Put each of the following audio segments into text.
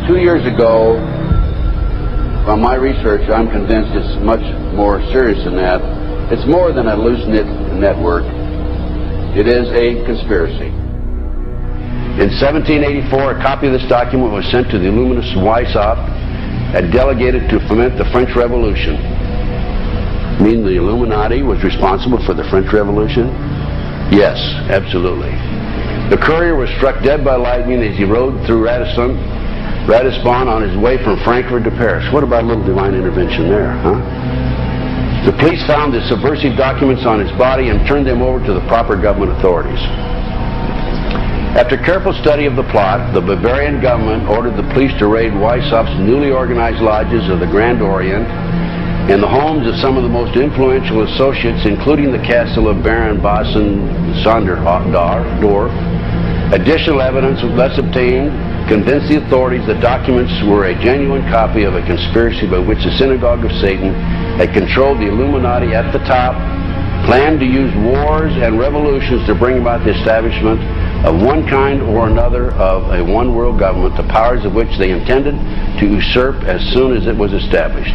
2 years ago, from my research, I'm convinced it's much more serious than that. It's more than a loose-knit network. It is a conspiracy. In 1784, a copy of this document was sent to the Illuminist Weishaupt and delegated to foment the French Revolution. Mean the Illuminati was responsible for the French Revolution? Yes, absolutely. The courier was struck dead by lightning as he rode through Ratisbon on his way from Frankfurt to Paris. What about a little divine intervention there, huh? The police found the subversive documents on his body and turned them over to the proper government authorities. After careful study of the plot, the Bavarian government ordered the police to raid Weishaupt's newly organized lodges of the Grand Orient and the homes of some of the most influential associates, including the castle of Baron Basen-Sonderdorf. Additional evidence was thus obtained, convinced the authorities that documents were a genuine copy of a conspiracy by which the Synagogue of Satan had controlled the Illuminati at the top, planned to use wars and revolutions to bring about the establishment of one kind or another of a one-world government, the powers of which they intended to usurp as soon as it was established.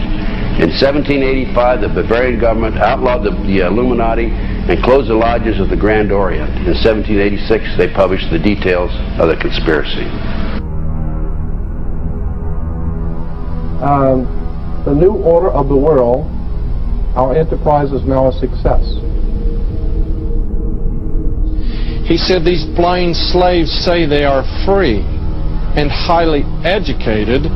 In 1785, the Bavarian government outlawed the Illuminati and closed the lodges of the Grand Orient. In 1786, they published the details of the conspiracy. The new order of the world, our enterprise is now a success. He said these blind slaves say they are free and highly educated,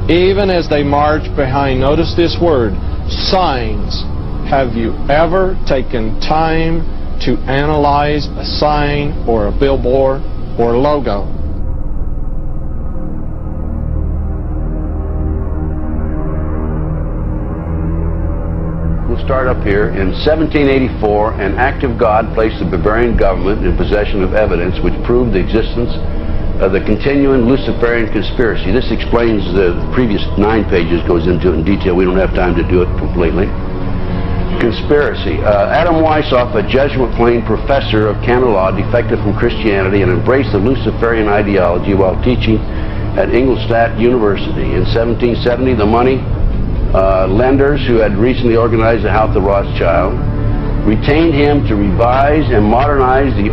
even as they march behind, notice this word, signs. Have you ever taken time to analyze a sign or a billboard or a logo? We'll start up here. In 1784, an act of God placed the Bavarian government in possession of evidence which proved the existence of the continuing Luciferian conspiracy. This explains the previous 9 pages, goes into it in detail. We don't have time to do it completely. Conspiracy. Adam Weishaupt, a Jesuit-trained professor of canon law, defected from Christianity and embraced the Luciferian ideology while teaching at Ingolstadt University. In 1770, the money lenders who had recently organized the House of Rothschild retained him to revise and modernize the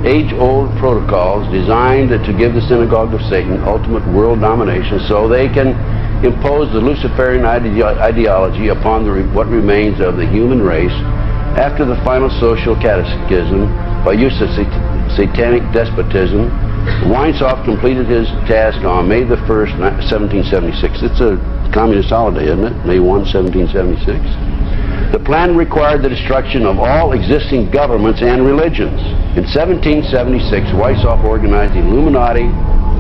age-old protocols designed to give the Synagogue of Satan ultimate world domination so they can impose the Luciferian ideology upon what remains of the human race after the final social cataclysm by use of satanic despotism. Weishaupt completed his task on May the 1st, 1776. It's a communist holiday, isn't it? May 1, 1776. The plan required the destruction of all existing governments and religions. In 1776, Weishaupt organized the Illuminati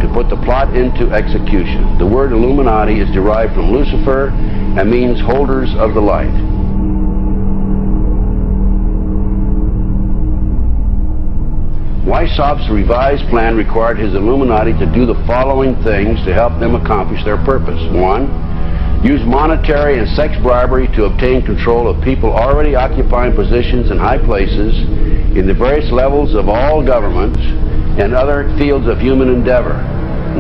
to put the plot into execution. The word Illuminati is derived from Lucifer and means holders of the light. Weishaupt's revised plan required his Illuminati to do the following things to help them accomplish their purpose. 1. Use monetary and sex bribery to obtain control of people already occupying positions in high places in the various levels of all governments and other fields of human endeavor.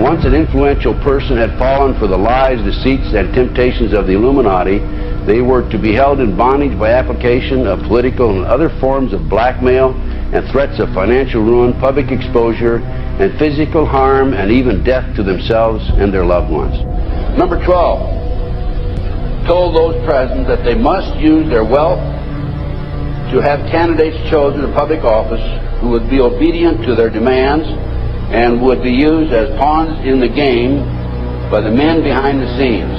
Once an influential person had fallen for the lies, deceits, and temptations of the Illuminati, they were to be held in bondage by application of political and other forms of blackmail and threats of financial ruin, public exposure, and physical harm, and even death to themselves and their loved ones. Number 12. Told those present that they must use their wealth to have candidates chosen to public office who would be obedient to their demands and would be used as pawns in the game by the men behind the scenes.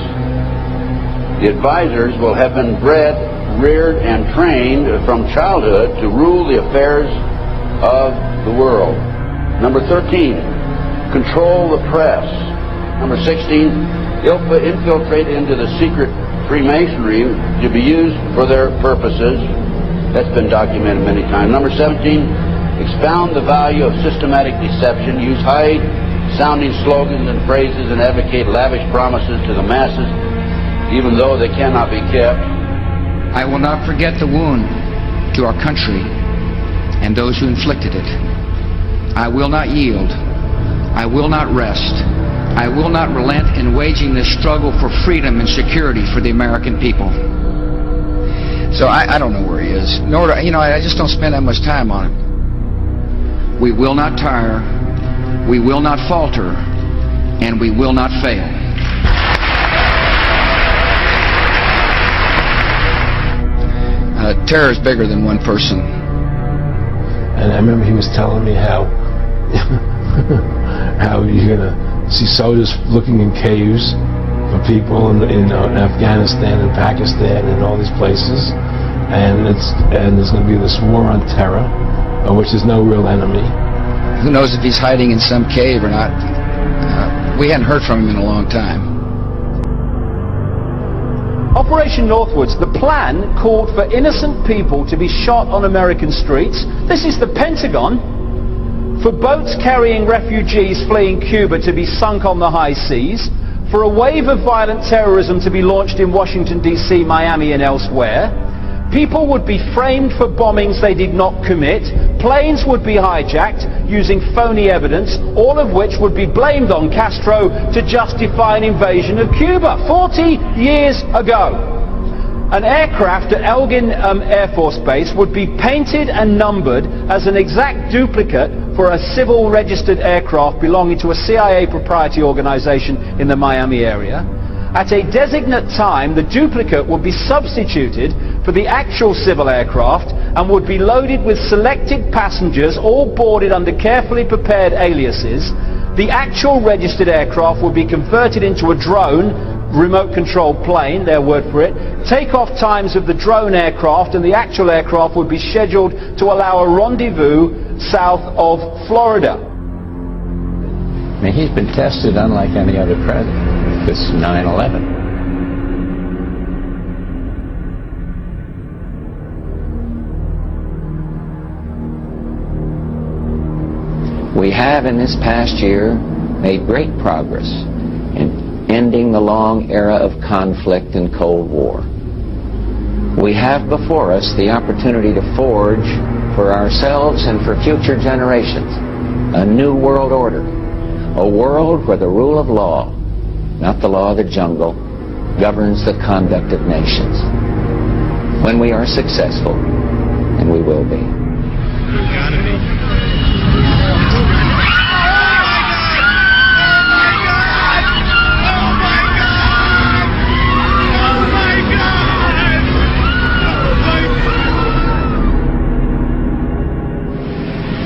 The advisors will have been bred, reared, and trained from childhood to rule the affairs of the world. Number 13, control the press. Number 16, infiltrate into the secret Freemasonry to be used for their purposes. That's been documented many times. Number 17, expound the value of systematic deception, use high-sounding slogans and phrases, and advocate lavish promises to the masses, even though they cannot be kept. I will not forget the wound to our country and those who inflicted it. I will not yield. I will not rest. I will not relent in waging this struggle for freedom and security for the American people. So I don't know where he is. Nor do, I just don't spend that much time on it. We will not tire. We will not falter. And we will not fail. Terror is bigger than one person. And I remember he was telling me how you're going to see soldiers looking in caves for people in Afghanistan and Pakistan and all these places, and there's going to be this war on terror, which is no real enemy. Who knows if he's hiding in some cave or not? We hadn't heard from him in a long time. Operation Northwoods, the plan called for innocent people to be shot on American streets. This is the Pentagon. For boats carrying refugees fleeing Cuba to be sunk on the high seas. For a wave of violent terrorism to be launched in Washington, D.C., Miami and elsewhere. People would be framed for bombings they did not commit. Planes would be hijacked using phony evidence, all of which would be blamed on Castro to justify an invasion of Cuba 40 years ago. An aircraft at Elgin Air Force Base would be painted and numbered as an exact duplicate for a civil registered aircraft belonging to a CIA proprietary organization in the Miami area. At a designate time, the duplicate would be substituted for the actual civil aircraft and would be loaded with selected passengers, all boarded under carefully prepared aliases. The actual registered aircraft would be converted into a drone, remote controlled plane, their word for it. Takeoff times of the drone aircraft and the actual aircraft would be scheduled to allow a rendezvous south of Florida. I mean, he's been tested unlike any other president. This 9/11. We have in this past year made great progress in ending the long era of conflict and Cold War. We have before us the opportunity to forge for ourselves and for future generations a new world order, a world where the rule of law, not the law of the jungle, governs the conduct of nations. When we are successful, and we will be.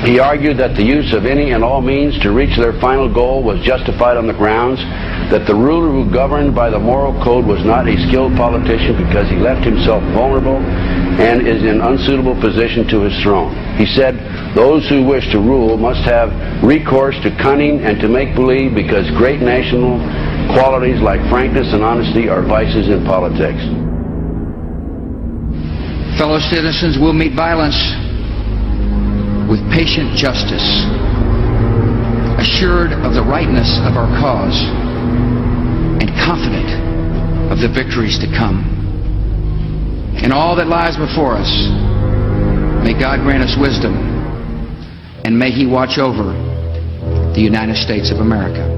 He argued that the use of any and all means to reach their final goal was justified on the grounds that the ruler who governed by the moral code was not a skilled politician because he left himself vulnerable and is in unsuitable position to his throne. He said those who wish to rule must have recourse to cunning and to make-believe because great national qualities like frankness and honesty are vices in politics. Fellow citizens will meet violence with patient justice, assured of the rightness of our cause, and confident of the victories to come. In all that lies before us, may God grant us wisdom, and may He watch over the United States of America.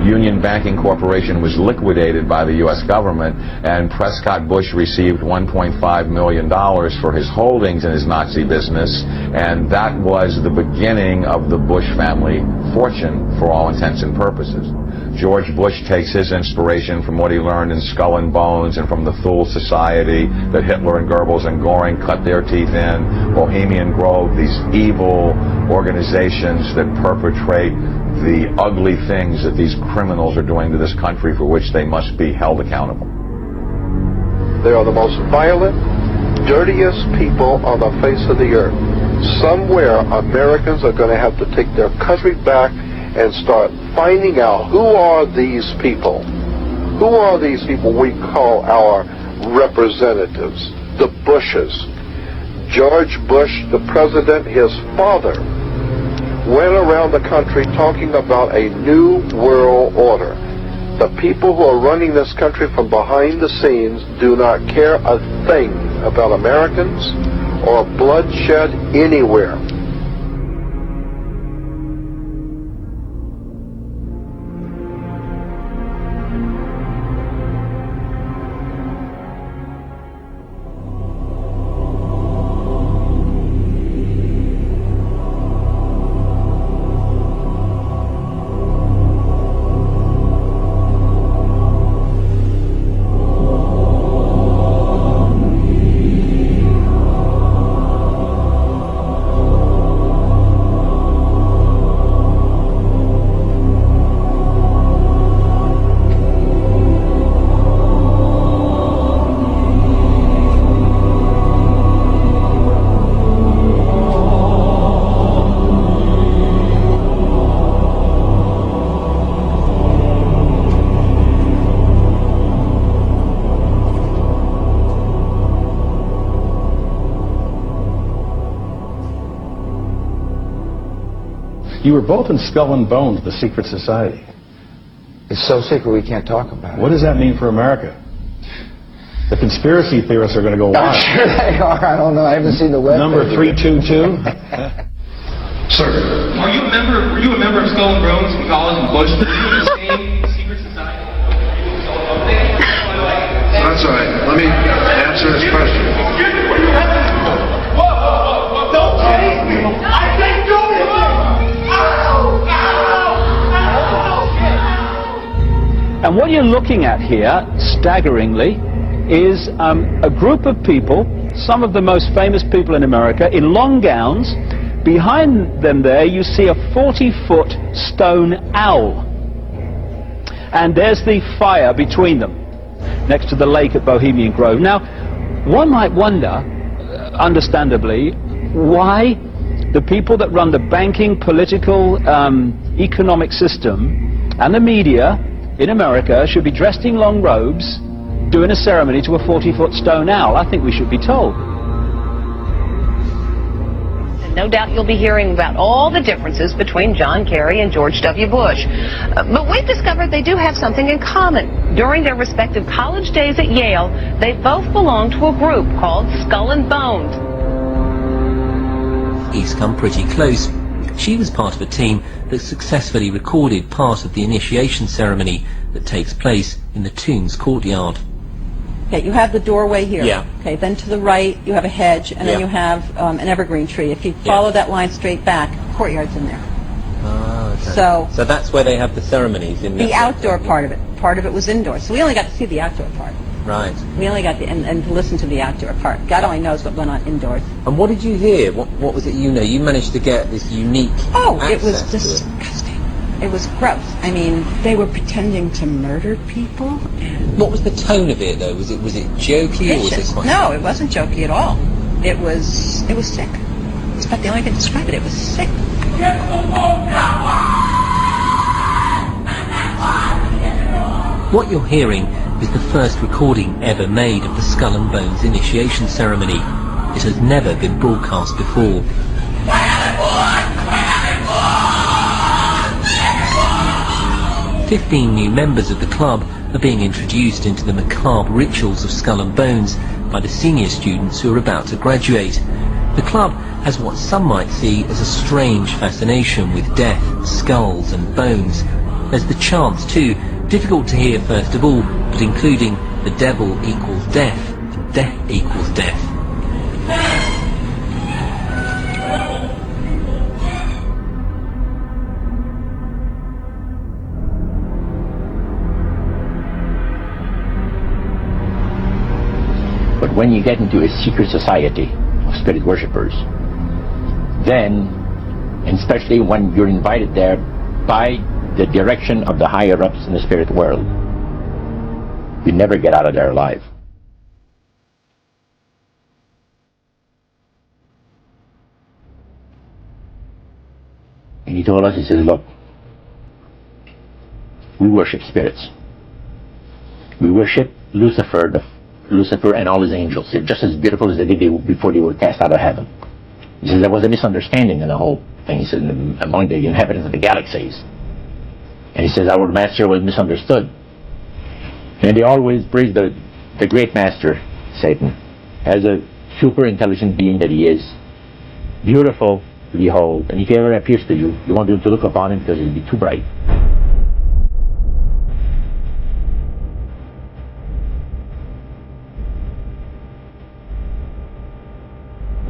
Union Banking Corporation was liquidated by the U.S. government, and Prescott Bush received $1.5 million for his holdings in his Nazi business, and that was the beginning of the Bush family fortune for all intents and purposes. George Bush takes his inspiration from what he learned in Skull and Bones and from the Thule Society that Hitler and Goebbels and Goring cut their teeth in, Bohemian Grove, these evil organizations that perpetrate the ugly things that these criminals are doing to this country, for which they must be held accountable. They are the most violent, dirtiest people on the face of the earth. Somewhere Americans are going to have to take their country back and start finding out who are these people. Who are these people we call our representatives, the Bushes. George Bush, the president, his father, went around the country talking about a new world order. The people who are running this country from behind the scenes do not care a thing about Americans or bloodshed anywhere. You were both in Skull and Bones, the secret society. It's so secret we can't talk about it. What does that mean for America? The conspiracy theorists are going to go wild. I'm sure they are. I don't know. I haven't seen the web. Number 322. Sir, were you a member of Skull and Bones in college in Bush? Were you in the same secret society? That's all right. Let me answer this question. Whoa! Don't chase me! I can't do it! And what you're looking at here, staggeringly, is a group of people, some of the most famous people in America, in long gowns. Behind them there you see a 40-foot stone owl. And there's the fire between them, next to the lake at Bohemian Grove. Now, one might wonder, understandably, why the people that run the banking, political, economic system and the media in America should be dressed in long robes doing a ceremony to a 40-foot stone owl. I think we should be told. No doubt you'll be hearing about all the differences between John Kerry and George W. Bush. But we've discovered they do have something in common. During their respective college days at Yale, they both belonged to a group called Skull and Bones. He's come pretty close. She was part of a team that successfully recorded part of the initiation ceremony that takes place in the tomb's courtyard. Okay, you have the doorway here. Yeah. Okay, then to the right you have a hedge, and then you have an evergreen tree. If you follow that line straight back, courtyard's in there. Ah, okay. So that's where they have the ceremonies in the outdoor part of it. Part of it was indoors. So we only got to see the outdoor part. Right. We only got and to listen to the outdoor part. God only knows what went on indoors. And what did you hear? What was it you know? You managed to get this unique it was disgusting. It was gross. I mean, they were pretending to murder people. What was the tone of it, though? Was it jokey or was it quite... No, it wasn't jokey at all. It was sick. It's about the only way to describe it. It was sick. What you're hearing is the first recording ever made of the Skull and Bones initiation ceremony. It has never been broadcast before. 15 new members of the club are being introduced into the macabre rituals of Skull and Bones by the senior students who are about to graduate. The club has what some might see as a strange fascination with death, skulls and bones. There's the chants too, difficult to hear first of all, but including the devil equals death, death equals death. But when you get into a secret society of spirit worshippers, then, and especially when you're invited there by the direction of the higher-ups in the spirit world, you never get out of there alive. And he told us, he says, look, we worship spirits. We worship Lucifer and all his angels. They're just as beautiful as they did before they were cast out of heaven. He says there was a misunderstanding in the whole thing. He said among the inhabitants of the galaxies. And he says our master was misunderstood. And they always praise the great master, Satan, as a super intelligent being that he is. Beautiful to behold. And if he ever appears to you, you won't be able to look upon him because he'll be too bright.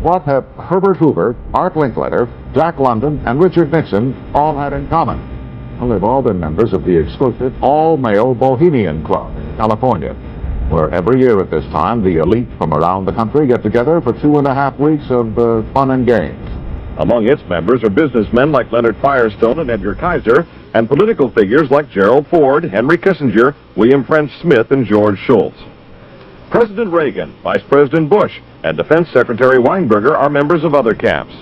What have Herbert Hoover, Art Linkletter, Jack London, and Richard Nixon all had in common? Well, they've all been members of the exclusive all-male Bohemian Club in California, where every year at this time the elite from around the country get together for 2.5 weeks of fun and games. Among its members are businessmen like Leonard Firestone and Edgar Kaiser, and political figures like Gerald Ford, Henry Kissinger, William French Smith, and George Shultz. President Reagan, Vice President Bush, and Defense Secretary Weinberger are members of other camps.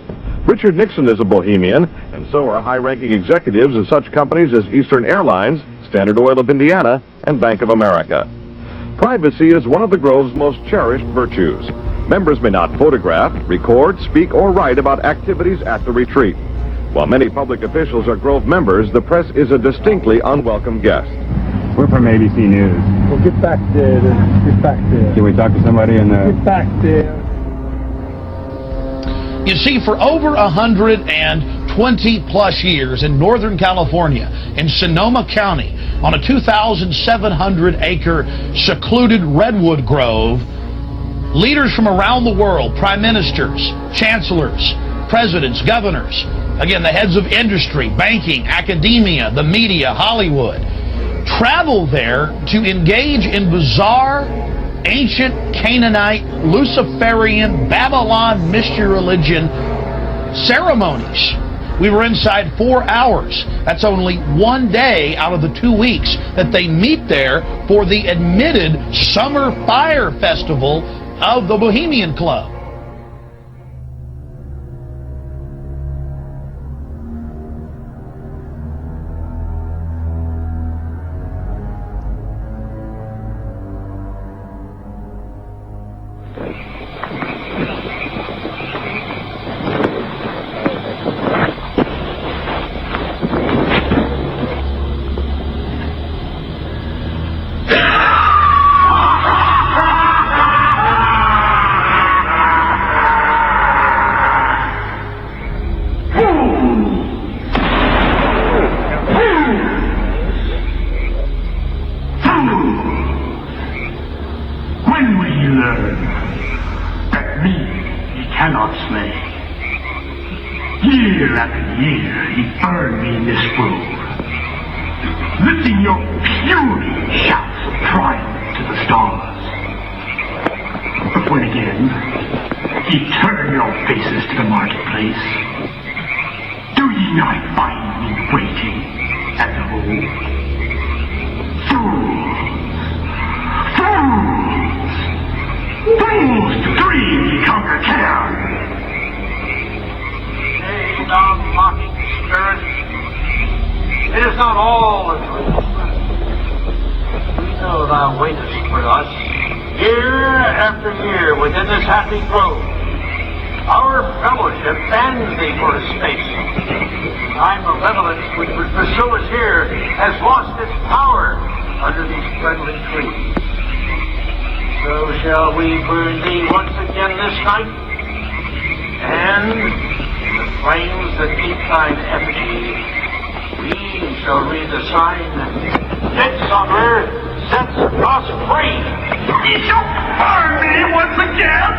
Richard Nixon is a Bohemian, and so are high-ranking executives of such companies as Eastern Airlines, Standard Oil of Indiana, and Bank of America. Privacy is one of the Grove's most cherished virtues. Members may not photograph, record, speak, or write about activities at the retreat. While many public officials are Grove members, the press is a distinctly unwelcome guest. We're from ABC News. Well, get back there. Get back there. Can we talk to somebody in the... Get back there. You see, for over 120 plus years in Northern California, in Sonoma County, on a 2,700-acre secluded redwood grove, leaders from around the world, prime ministers, chancellors, presidents, governors, again, the heads of industry, banking, academia, the media, Hollywood, travel there to engage in bizarre, ancient Canaanite, Luciferian, Babylon mystery religion ceremonies. We were inside 4 hours. That's only one day out of the 2 weeks that they meet there for the admitted Summer Fire Festival of the Bohemian Club. shall read the sign. Midsummer sets us free. He shall burn me once again.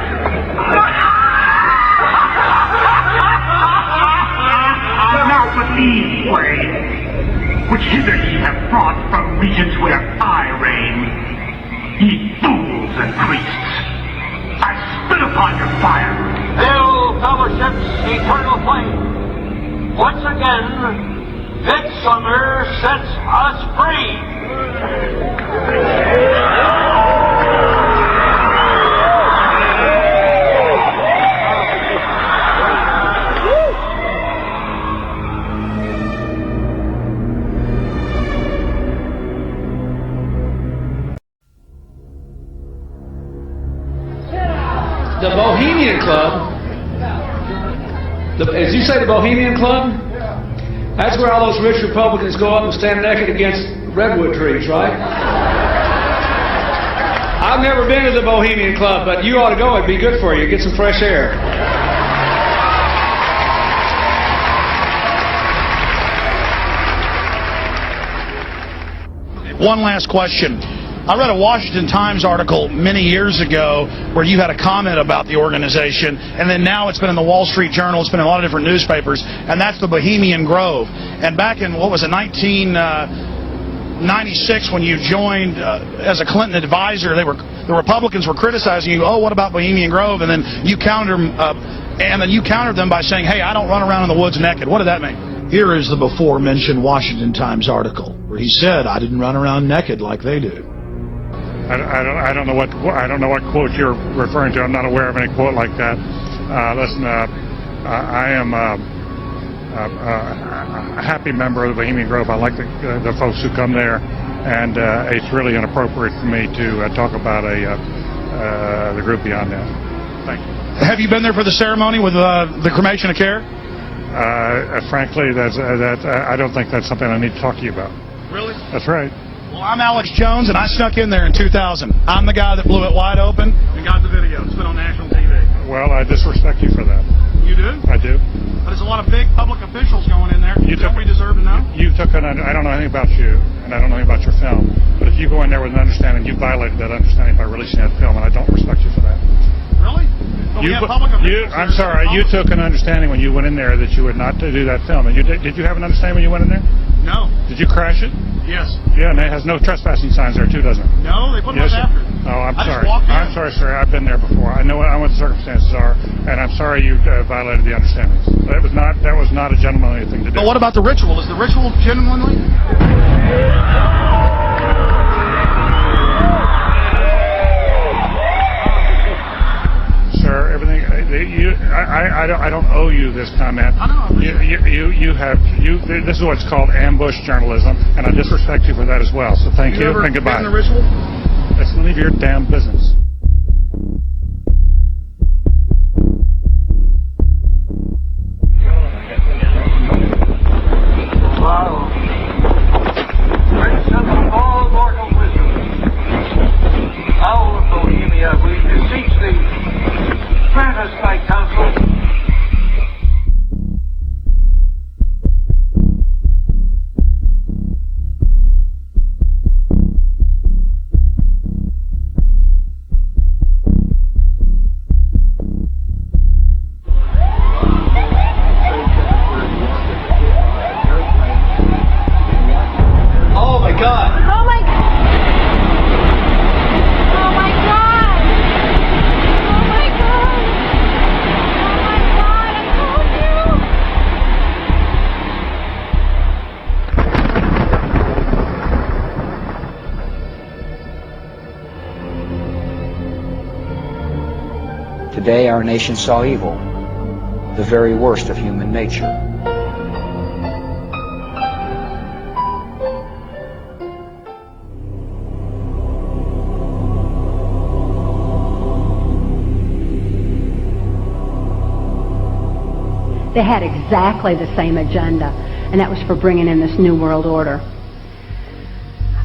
Now believe, way, which hither ye have brought from regions where I reign. Ye fools and priests, I spit upon your fire. Hail, fellowship's eternal flame. Once again, midsummer sets us free. The Bohemian Club, as you say, the Bohemian Club, that's where all those rich Republicans go up and stand naked against redwood trees, right? I've never been to the Bohemian Club, but you ought to go. It'd be good for you. Get some fresh air. One last question. I read a Washington Times article many years ago where you had a comment about the organization, and then now it's been in the Wall Street Journal, it's been in a lot of different newspapers, and that's the Bohemian Grove. And back in, what was it, 1996, when you joined as a Clinton advisor, the Republicans were criticizing you, oh, what about Bohemian Grove? And then you countered them by saying, hey, I don't run around in the woods naked. What did that mean? Here is the before-mentioned Washington Times article where he said, I didn't run around naked like they do. I don't know what quote you're referring to. I'm not aware of any quote like that. Listen, I am a happy member of the Bohemian Grove. I like the folks who come there, and it's really inappropriate for me to talk about the group beyond that. Thank you. Have you been there for the ceremony with the cremation of care? Frankly, I don't think that's something I need to talk to you about. Really? That's right. Well, I'm Alex Jones, and I snuck in there in 2000. I'm the guy that blew it wide open and got the video. It's been on national TV. Well, I disrespect you for that. You do? I do. But there's a lot of big public officials going in there. Don't we deserve to know? I don't know anything about you, and I don't know anything about your film. But if you go in there with an understanding, you violated that understanding by releasing that film, and I don't respect you for that. Really? But we have public officials I'm sorry. You took an understanding when you went in there that you would not do that film. And did you have an understanding when you went in there? No. Did you crash it? Yes. Yeah, and it has no trespassing signs there too, doesn't it? No, they put them up after. Oh, I'm sorry. I'm sorry, sir. I've been there before. I know what the circumstances are, and I'm sorry you violated the understandings. That was not a gentlemanly thing to do. But what about the ritual? Is the ritual genuinely? Sir, everything. I don't owe you this comment. I know. This is what's called ambush journalism, and I disrespect you for that as well. So thank you and goodbye. The ritual? That's none of your damn business. Wow. Prince of all mortal wisdom, owl of Bohemia, we beseech thee, grant us thy counsel. Oh my God! Oh my God! Oh my God! Oh my God! Oh my God! I told you. Today our nation saw evil, the very worst of human nature. They had exactly the same agenda, and that was for bringing in this New World Order.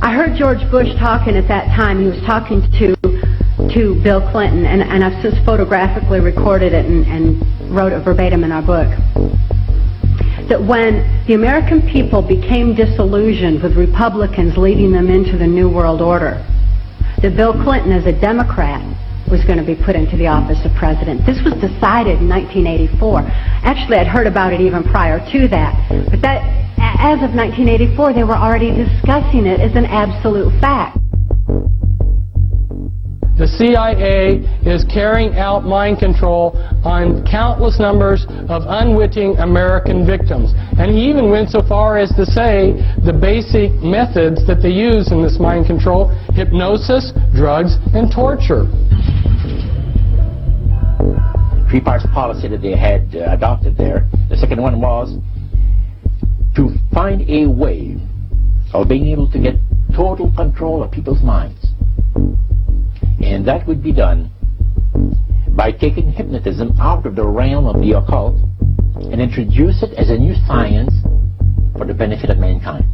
I heard George Bush talking at that time. He was talking to Bill Clinton, and I've just photographically recorded it and wrote it verbatim in our book. that when the American people became disillusioned with Republicans leading them into the New World Order, that Bill Clinton, as a Democrat, was going to be put into the office of president. This was decided in 1984. Actually, I'd heard about it even prior to that. But that, as of 1984, they were already discussing it as an absolute fact. The CIA is carrying out mind control on countless numbers of unwitting American victims. And he even went so far as to say the basic methods that they use in this mind control: hypnosis, drugs, and torture. Three parts policy that they had adopted there. The second one was to find a way of being able to get total control of people's minds. And that would be done by taking hypnotism out of the realm of the occult and introduce it as a new science for the benefit of mankind.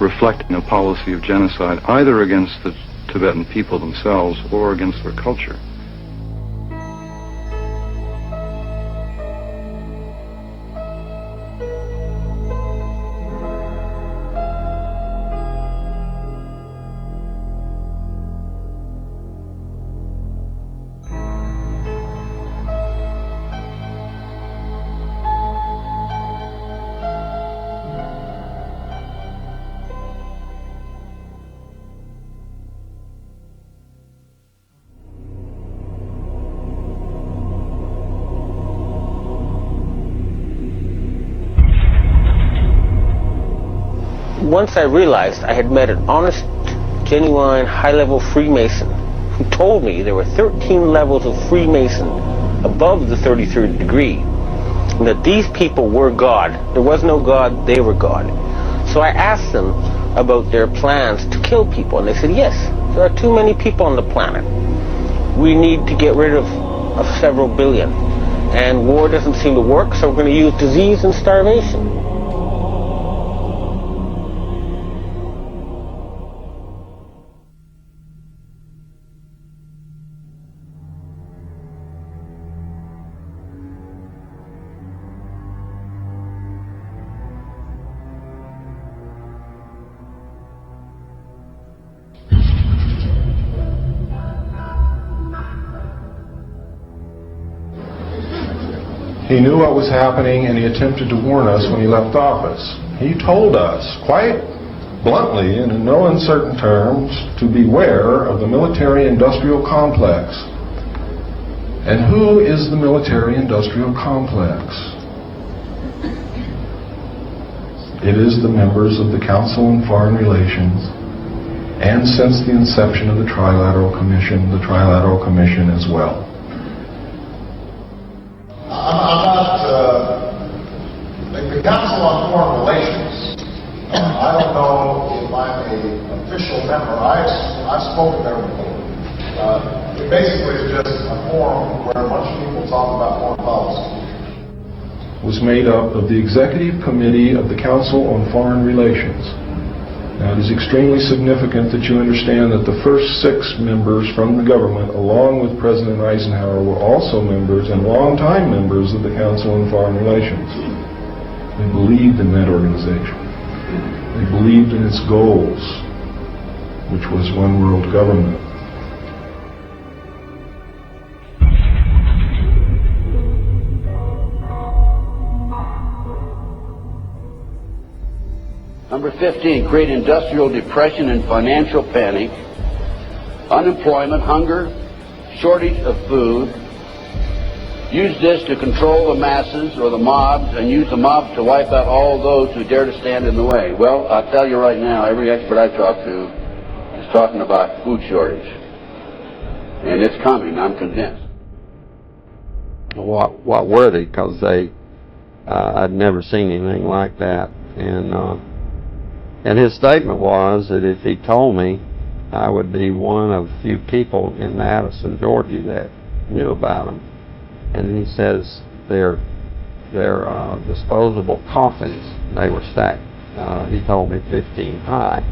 Reflecting a policy of genocide either against the Tibetan people themselves or against their culture. Once I realized I had met an honest, genuine, high-level Freemason who told me there were 13 levels of Freemason above the 33rd degree, and that these people were God. There was no God, they were God. So I asked them about their plans to kill people, and they said, yes, there are too many people on the planet. We need to get rid of several billion, and war doesn't seem to work, so we're going to use disease and starvation. He knew what was happening, and he attempted to warn us when he left office. He told us, quite bluntly and in no uncertain terms, to beware of the military-industrial complex. And who is the military-industrial complex? It is the members of the Council on Foreign Relations, and since the inception of the Trilateral Commission as well. The Council on Foreign Relations, I don't know if I'm an official member. I've spoken there before. It basically is just a forum where a bunch of people talk about foreign policy. Was made up of the Executive Committee of the Council on Foreign Relations. Now, it is extremely significant that you understand that the first 6 members from the government, along with President Eisenhower, were also members and longtime members of the Council on Foreign Relations. They believed in that organization. They believed in its goals, which was one world government. Number 15, create industrial depression and financial panic, unemployment, hunger, shortage of food, use this to control the masses or the mobs and use the mobs to wipe out all those who dare to stand in the way. Well, I'll tell you right now, every expert I talk to is talking about food shortage. And it's coming, I'm convinced. What were they? Because I'd never seen anything like that. And his statement was that if he told me, I would be one of few people in Madison, Georgia that knew about them. And he says they're disposable coffins. They were stacked, he told me, 15 high.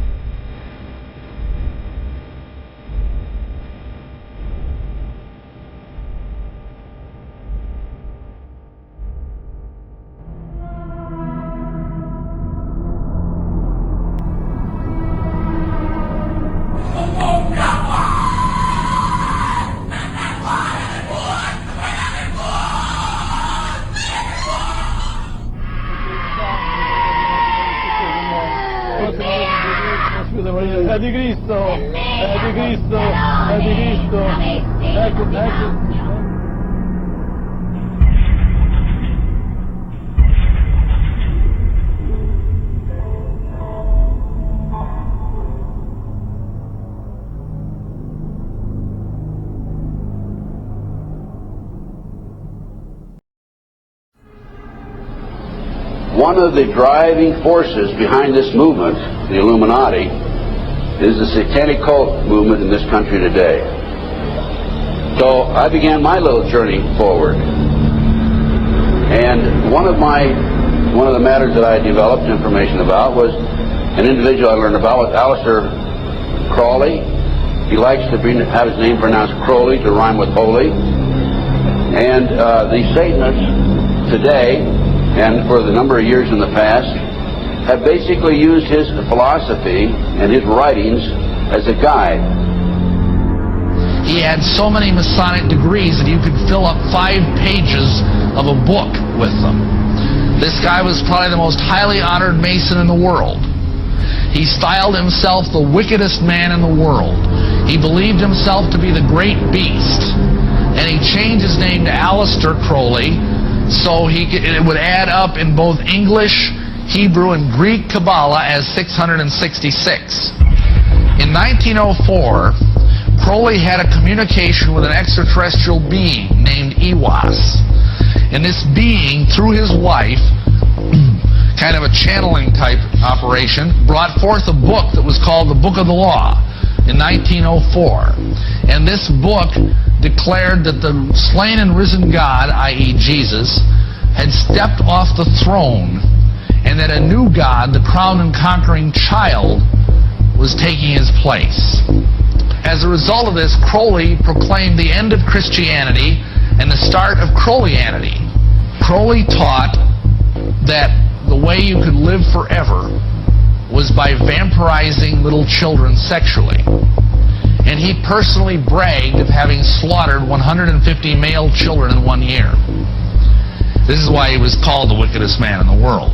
One of the driving forces behind this movement, the Illuminati, is the satanic cult movement in this country today. So I began my little journey forward. And one of the matters that I developed information about was an individual I learned about was Aleister Crowley. He likes to have his name pronounced Crowley to rhyme with holy. And the Satanists today, and for the number of years in the past, have basically used his philosophy and his writings as a guide. He had so many Masonic degrees that you could fill up 5 pages of a book with them. This guy was probably the most highly honored Mason in the world. He styled himself the wickedest man in the world. He believed himself to be the great beast. And he changed his name to Aleister Crowley, so it would add up in both English, Hebrew, and Greek Kabbalah as 666. In 1904, Crowley had a communication with an extraterrestrial being named Iwas. And this being, through his wife, kind of a channeling type operation, brought forth a book that was called the Book of the Law in 1904. And this book declared that the slain and risen God, i.e. Jesus, had stepped off the throne, and that a new God, the crowned and conquering child, was taking his place. As a result of this, Crowley proclaimed the end of Christianity and the start of Crowleyanity. Crowley taught that the way you could live forever was by vampirizing little children sexually. And he personally bragged of having slaughtered 150 male children in 1 year. This is why he was called the wickedest man in the world.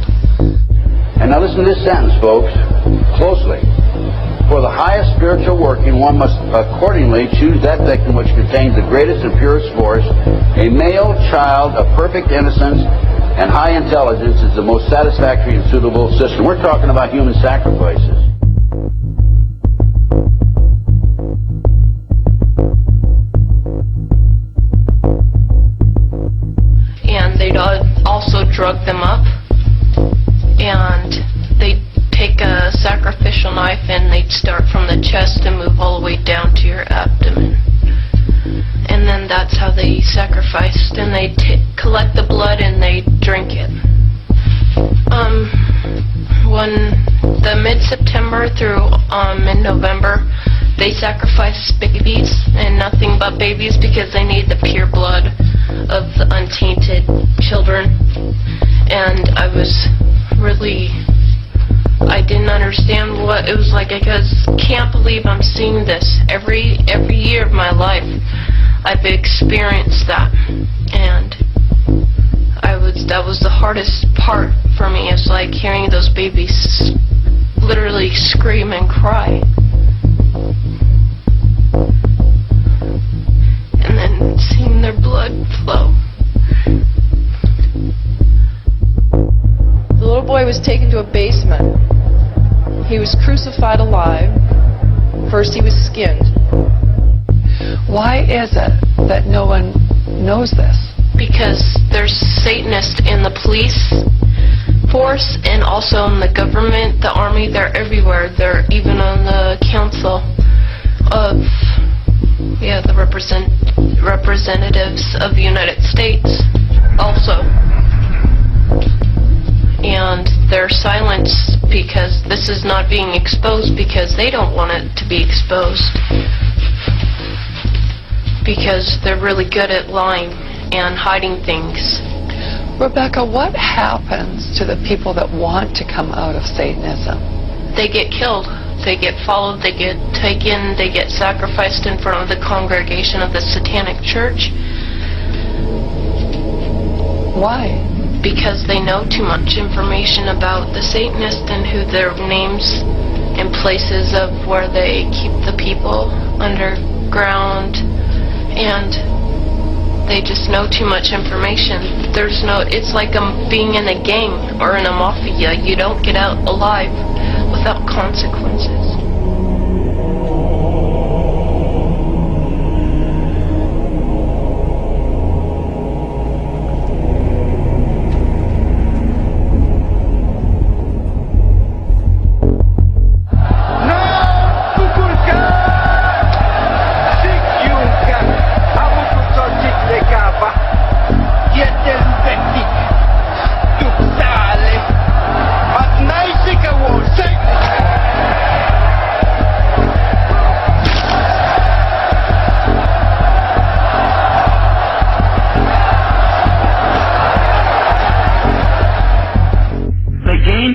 And now listen to this sentence, folks, closely. For the highest spiritual working, one must accordingly choose that victim which contains the greatest and purest force. A male child of perfect innocence and high intelligence is the most satisfactory and suitable system. We're talking about human sacrifices. And they'd also drug them up, and they'd take a sacrificial knife and they'd start from the chest and move all the way down to your abdomen. And then that's how they sacrificed, and they'd collect the blood and they'd drink it. When the mid-September through mid-November, they sacrifice babies, and nothing but babies, because they need the pure blood of the untainted children. And I didn't understand what it was like. I can't believe I'm seeing this every year of my life. I've experienced that, and that was the hardest part for me. It's like hearing those babies literally scream and cry, and then seeing their blood flow. was taken to a basement. He was crucified alive. First he was skinned. Why is it that no one knows this? Because there's Satanists in the police force and also in the government, the army. They're everywhere. They're even on the council of the representatives of the United States also. And they're silenced because this is not being exposed because they don't want it to be exposed. Because they're really good at lying and hiding things. Rebecca, what happens to the people that want to come out of Satanism? They get killed. They get followed. They get taken. They get sacrificed in front of the congregation of the Satanic Church. Why? Because they know too much information about the Satanists and who their names and places of where they keep the people underground, and they just know too much information. It's like being in a gang or in a mafia. You don't get out alive without consequences.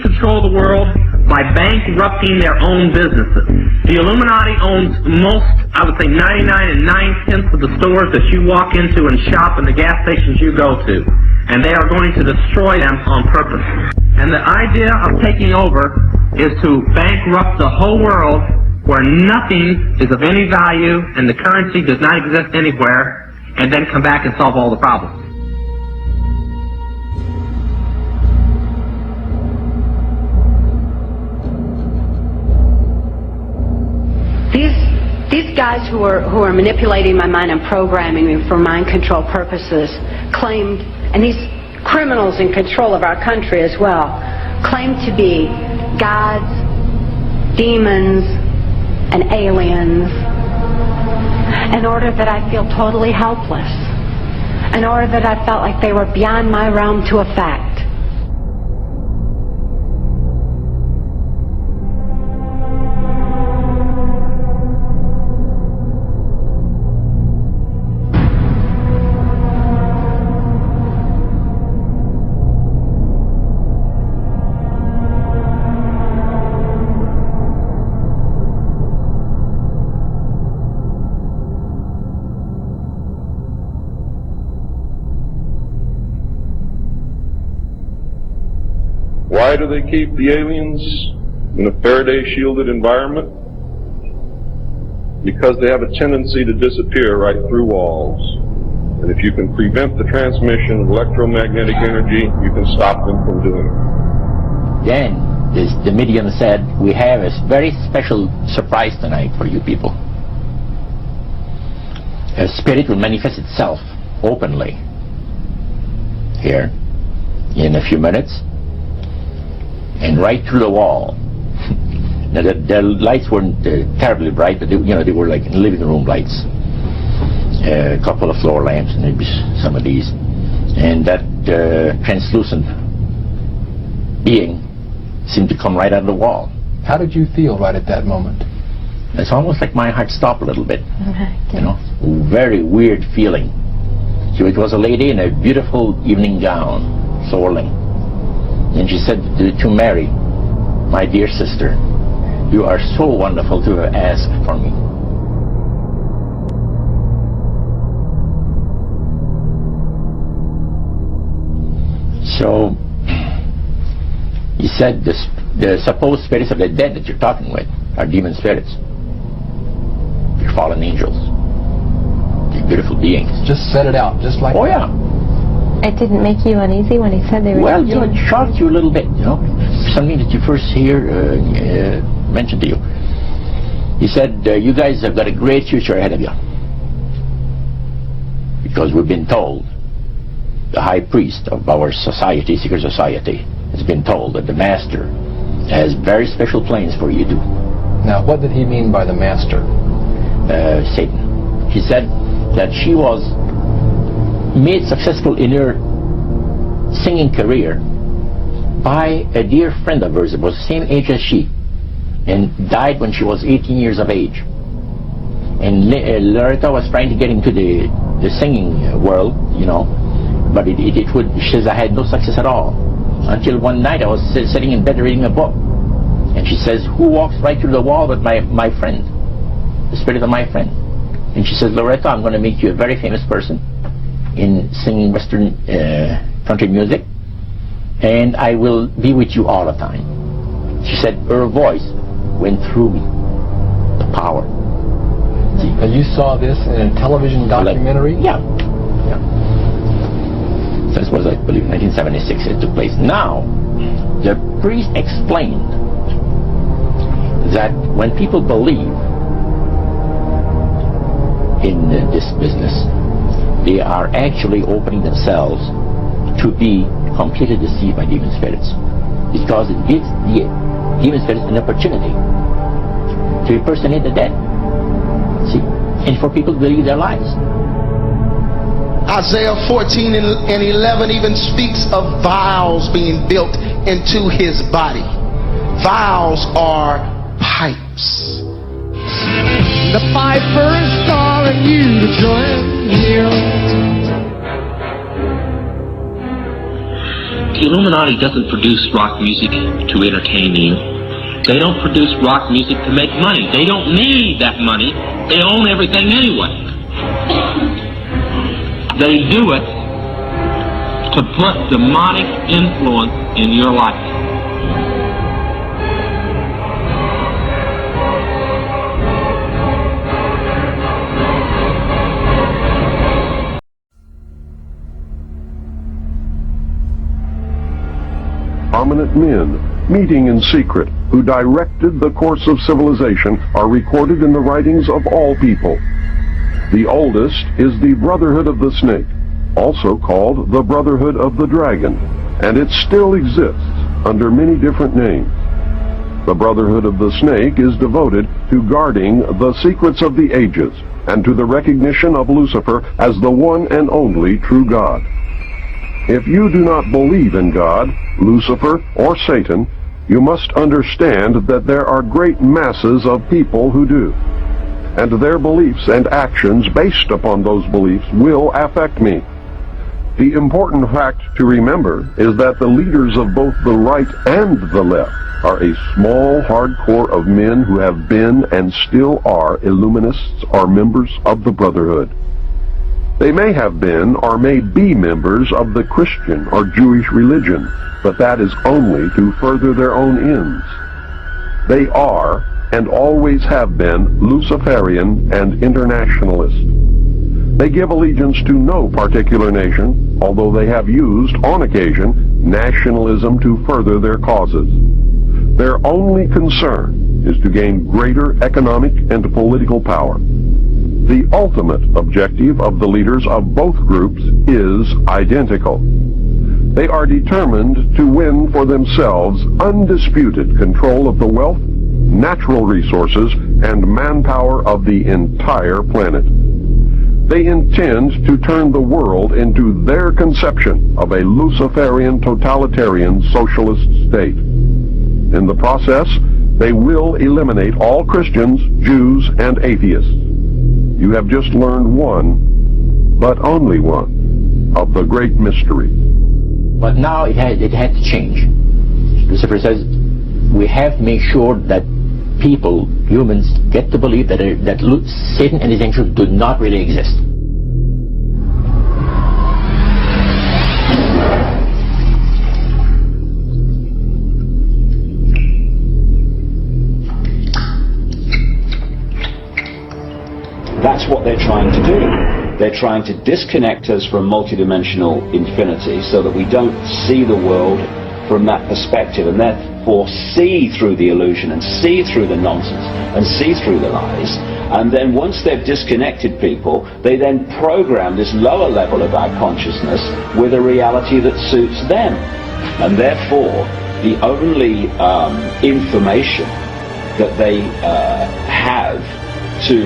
Control the world by bankrupting their own businesses. The Illuminati owns most, I would say 99 9/10 of the stores that you walk into and shop and the gas stations you go to. And they are going to destroy them on purpose. And the idea of taking over is to bankrupt the whole world where nothing is of any value and the currency does not exist anywhere, and then come back and solve all the problems. These guys who are manipulating my mind and programming me for mind control purposes claimed, and these criminals in control of our country as well, claim to be gods, demons, and aliens in order that I feel totally helpless, in order that I felt like they were beyond my realm to affect. Why do they keep the aliens in a Faraday-shielded environment? Because they have a tendency to disappear right through walls. And if you can prevent the transmission of electromagnetic energy, you can stop them from doing it. Then, the medium said, we have a very special surprise tonight for you people. A spirit will manifest itself openly here in a few minutes. And right through the wall. Now the lights weren't terribly bright, but they were like living room lights. A couple of floor lamps, and maybe some of these. And that translucent being seemed to come right out of the wall. How did you feel right at that moment? It's almost like my heart stopped a little bit. Very weird feeling. So it was a lady in a beautiful evening gown, swirling. And she said to Mary, my dear sister, you are so wonderful to have asked for me. So, he said the supposed spirits of the dead that you're talking with are demon spirits. They're fallen angels. They're beautiful beings. Just set it out, just like that. Oh yeah. It didn't make you uneasy when he said they were... Well, it shocked you a little bit, something that you first hear mentioned to you. He said, you guys have got a great future ahead of you. Because we've been told, the high priest of our society, secret society, has been told that the master has very special plans for you to do. Now, what did he mean by the master? Satan. He said that she was made successful in her singing career by a dear friend of hers that was the same age as she, and died when she was 18 years of age. And Loretta was trying to get into the singing world, you know, but she says, I had no success at all. Until one night I was sitting in bed reading a book, and she says, who walks right through the wall but my friend, the spirit of my friend? And she says, Loretta, I'm going to make you a very famous person in singing Western country music, and I will be with you all the time. She said her voice went through me, the power. See? And you saw this in a television documentary? Yeah. This was, I believe, 1976 it took place. Now, the priest explained that when people believe in this business, they are actually opening themselves to be completely deceived by demon spirits, because it gives the demon spirits an opportunity to impersonate the dead, see, and for people to believe their lies. Isaiah 14 and 11 even speaks of vials being built into his body. Vials are pipes. The piper is calling you to join him. The Illuminati doesn't produce rock music to entertain you. They don't produce rock music to make money. They don't need that money. They own everything anyway. They do it to put demonic influence in your life. Prominent men, meeting in secret, who directed the course of civilization, are recorded in the writings of all people. The oldest is the Brotherhood of the Snake, also called the Brotherhood of the Dragon, and it still exists under many different names. The Brotherhood of the Snake is devoted to guarding the secrets of the ages and to the recognition of Lucifer as the one and only true God. If you do not believe in God, Lucifer, or Satan, you must understand that there are great masses of people who do, and their beliefs and actions based upon those beliefs will affect me. The important fact to remember is that the leaders of both the right and the left are a small hardcore of men who have been and still are Illuminists or members of the Brotherhood. They may have been or may be members of the Christian or Jewish religion, but that is only to further their own ends. They are and always have been Luciferian and internationalist. They give allegiance to no particular nation, although they have used, on occasion, nationalism to further their causes. Their only concern is to gain greater economic and political power. The ultimate objective of the leaders of both groups is identical. They are determined to win for themselves undisputed control of the wealth, natural resources, and manpower of the entire planet. They intend to turn the world into their conception of a Luciferian totalitarian socialist state. In the process, they will eliminate all Christians, Jews, and atheists. You have just learned one, but only one, of the great mysteries. But now it had to change. Lucifer says we have to make sure that people, humans, get to believe that Satan and his angels do not really exist. That's what they're trying to do. They're trying to disconnect us from multidimensional infinity so that we don't see the world from that perspective. And therefore see through the illusion and see through the nonsense and see through the lies. And then once they've disconnected people, they then program this lower level of our consciousness with a reality that suits them. And therefore, the only information that they have to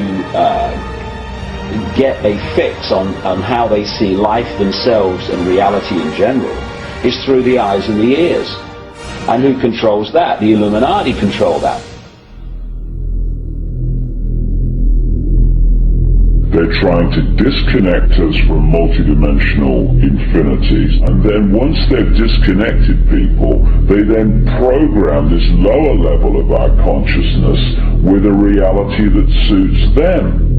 get a fix on how they see life, themselves, and reality in general is through the eyes and the ears. And who controls that? The Illuminati control that. They're trying to disconnect us from multidimensional infinities, and then once they've disconnected people, they then program this lower level of our consciousness with a reality that suits them.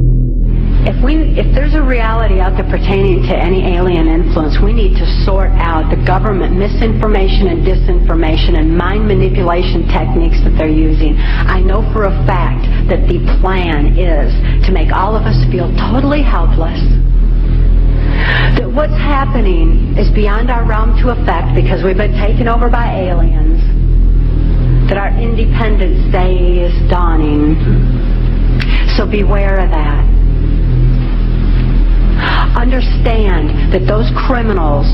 If there's a reality out there pertaining to any alien influence, we need to sort out the government misinformation and disinformation and mind manipulation techniques that they're using. I know for a fact that the plan is to make all of us feel totally helpless. That what's happening is beyond our realm to affect because we've been taken over by aliens. That our Independence Day is dawning. So beware of that. Understand that those criminals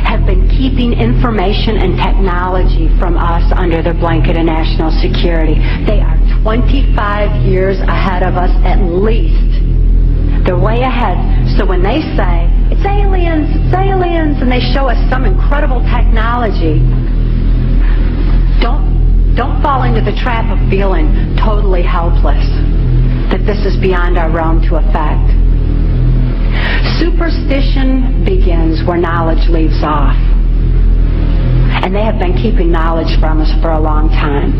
have been keeping information and technology from us under the blanket of national security. They are 25 years ahead of us at least. They're way ahead. So when they say, it's aliens, and they show us some incredible technology, don't fall into the trap of feeling totally helpless, that this is beyond our realm to affect. Superstition begins where knowledge leaves off. And they have been keeping knowledge from us for a long time.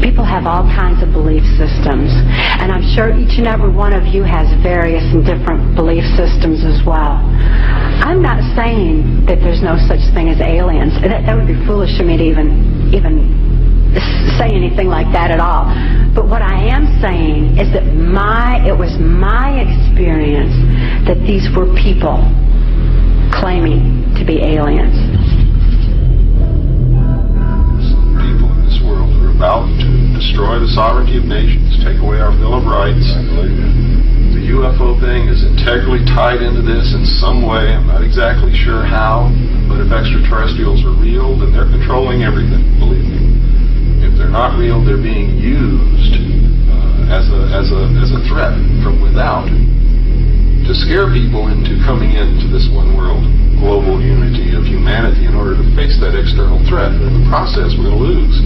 People have all kinds of belief systems. And I'm sure each and every one of you has various and different belief systems as well. I'm not saying that there's no such thing as aliens. That would be foolish of me to even say anything like that at all. But what I am saying is that it was my experience that these were people claiming to be aliens. Some people in this world are about to destroy the sovereignty of nations, take away our Bill of Rights. The UFO thing is integrally tied into this in some way. I'm not exactly sure how, but if extraterrestrials are real, then they're controlling everything, believe me. If they're not real, they're being used as a threat from without to scare people into coming into this one world global unity of humanity in order to face that external threat. And in the process, we're going to lose.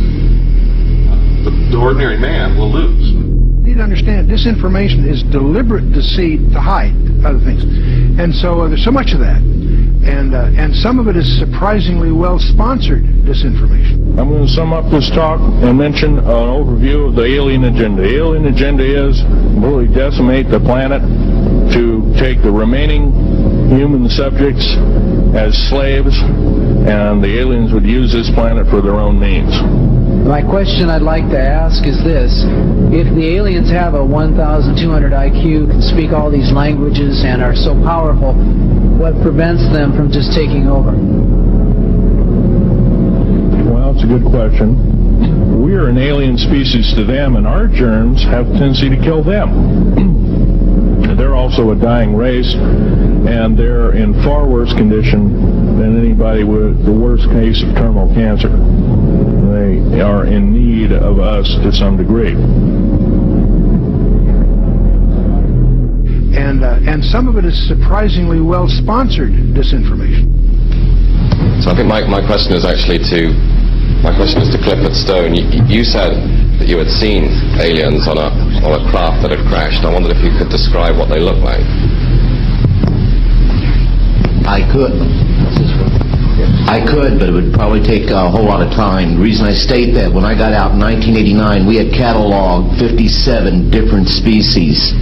The ordinary man will lose. You need to understand, disinformation is deliberate deceit to hide other things. And so there's so much of that. And some of it is surprisingly well-sponsored disinformation. I'm going to sum up this talk and mention an overview of the alien agenda. The alien agenda is really decimate the planet, to take the remaining human subjects as slaves, and the aliens would use this planet for their own means. My question I'd like to ask is this: if the aliens have a 1,200 IQ, can speak all these languages, and are so powerful, what prevents them from just taking over? Well, it's a good question. We are an alien species to them, and our germs have a tendency to kill them. They're also a dying race, and they're in far worse condition than anybody with the worst case of terminal cancer. They are in need of us to some degree. And some of it is surprisingly well-sponsored disinformation. So I think my question is actually to Clifford Stone. You said that you had seen aliens on a craft that had crashed. I wondered if you could describe what they looked like. I could, but it would probably take a whole lot of time. The reason I state that, when I got out in 1989, we had cataloged 57 different species.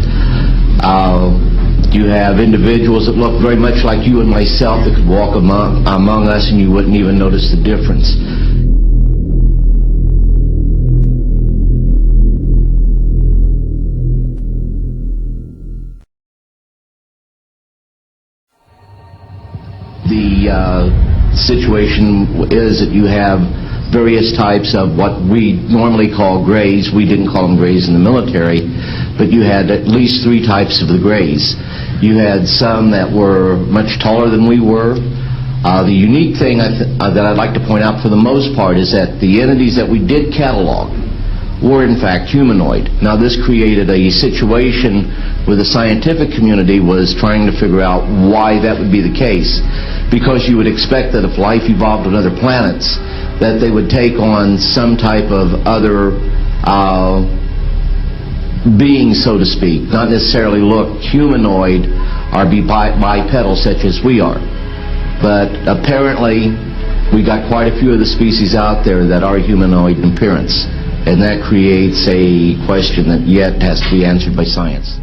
You have individuals that look very much like you and myself that could walk among us and you wouldn't even notice the difference. The situation is that you have various types of what we normally call grays. We didn't call them grays in the military, but you had at least 3 types of the grays. You had some that were much taller than we were. The unique thing that I'd like to point out for the most part is that the entities that we did catalog were in fact humanoid. Now this created a situation where the scientific community was trying to figure out why that would be the case, because you would expect that if life evolved on other planets that they would take on some type of other being, so to speak, not necessarily look humanoid or be bipedal such as we are. But apparently we got quite a few of the species out there that are humanoid in appearance. And that creates a question that yet has to be answered by science.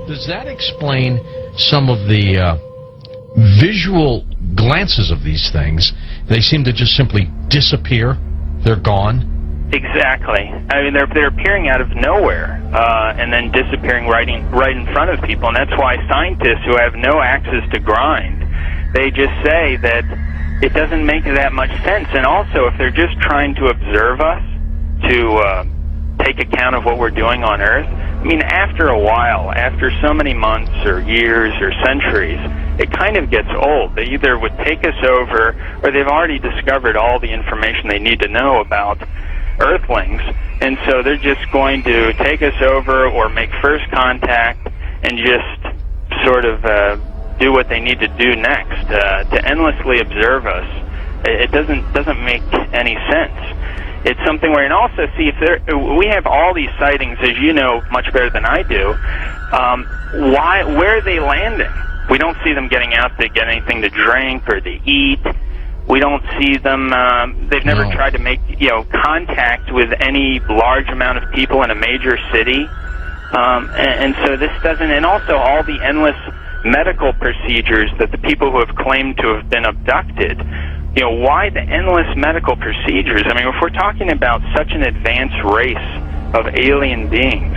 Does that explain some of the visual glances of these things? They seem to just simply disappear. They're gone. Exactly. I mean, they're appearing out of nowhere and then disappearing right in front of people, and that's why scientists who have no axes to grind, they just say that it doesn't make that much sense. And also, if they're just trying to observe us, to take account of what we're doing on Earth, I mean, after a while, after so many months or years or centuries, it kind of gets old. They either would take us over, or they've already discovered all the information they need to know about Earthlings, and so they're just going to take us over or make first contact and just sort of do what they need to do next. To endlessly observe us, it doesn't make any sense. It's something where, and also see, if we have all these sightings, as you know much better than I do, where are they landing? We don't see them getting out to get anything to drink or to eat. We don't see them, they've never tried to make, contact with any large amount of people in a major city. And so this doesn't, and also all the endless medical procedures that the people who have claimed to have been abducted, why the endless medical procedures? I mean, if we're talking about such an advanced race of alien beings,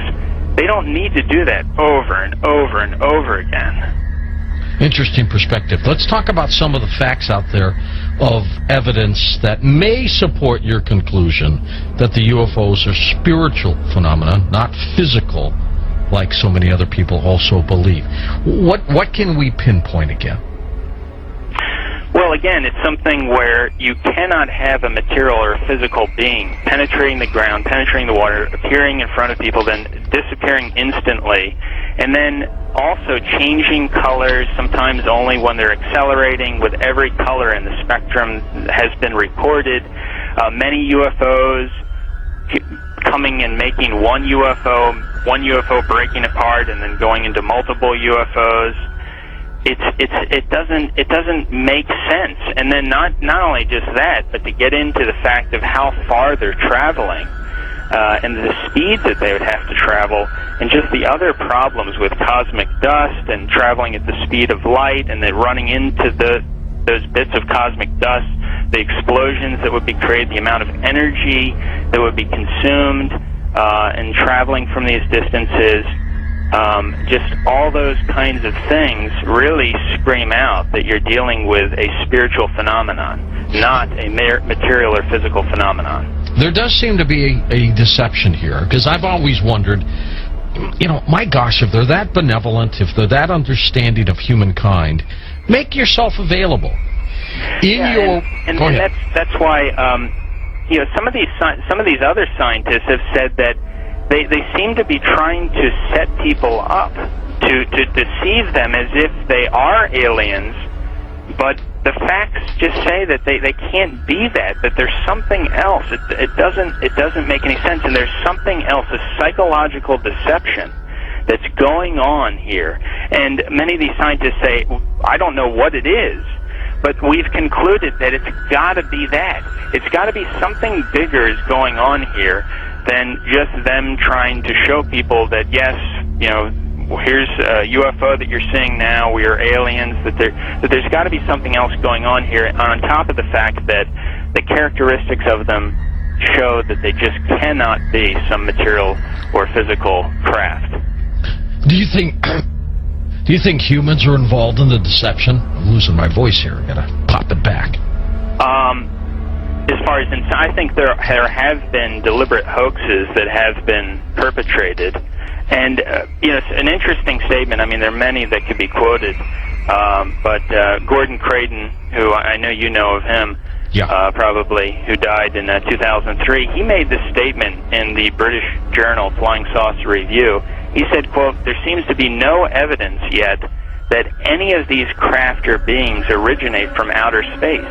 they don't need to do that over and over and over again. Interesting perspective. Let's talk about some of the facts out there of evidence that may support your conclusion that the UFOs are spiritual phenomena, not physical, like so many other people also believe. What can we pinpoint again? Well, again, it's something where you cannot have a material or a physical being penetrating the ground, penetrating the water, appearing in front of people, then disappearing instantly, and then also changing colors, sometimes only when they're accelerating, with every color in the spectrum has been recorded. Many UFOs coming and making one UFO breaking apart and then going into multiple UFOs. It doesn't make sense. And then not only just that, but to get into the fact of how far they're traveling, and the speeds that they would have to travel, and just the other problems with cosmic dust and traveling at the speed of light, and then running into those bits of cosmic dust, the explosions that would be created, the amount of energy that would be consumed, and traveling from these distances. Just all those kinds of things really scream out that you're dealing with a spiritual phenomenon, not a material or physical phenomenon. There does seem to be a deception here, because I've always wondered, my gosh, if they're that benevolent, if they're that understanding of humankind, make yourself available. That's why some of these other scientists have said that they seem to be trying to set people up to deceive them as if they are aliens, but the facts just say that they can't be that there's something else. It doesn't make any sense, and there's something else, a psychological deception that's going on here. And many of these scientists say, I don't know what it is, but we've concluded that it's got to be that. It's got to be something bigger is going on here than just them trying to show people that, yes, here's a UFO that you're seeing now, we are aliens, that there's got to be something else going on here, on top of the fact that the characteristics of them show that they just cannot be some material or physical craft. Do you think humans are involved in the deception? I'm losing my voice here. I gotta pop it back. As far as I think there have been deliberate hoaxes that have been perpetrated. And, an interesting statement. I mean, there are many that could be quoted, but Gordon Creighton, who I know you know of him, probably, who died in 2003, he made this statement in the British journal Flying Saucer Review. He said, quote, "There seems to be no evidence yet that any of these craft or beings originate from outer space."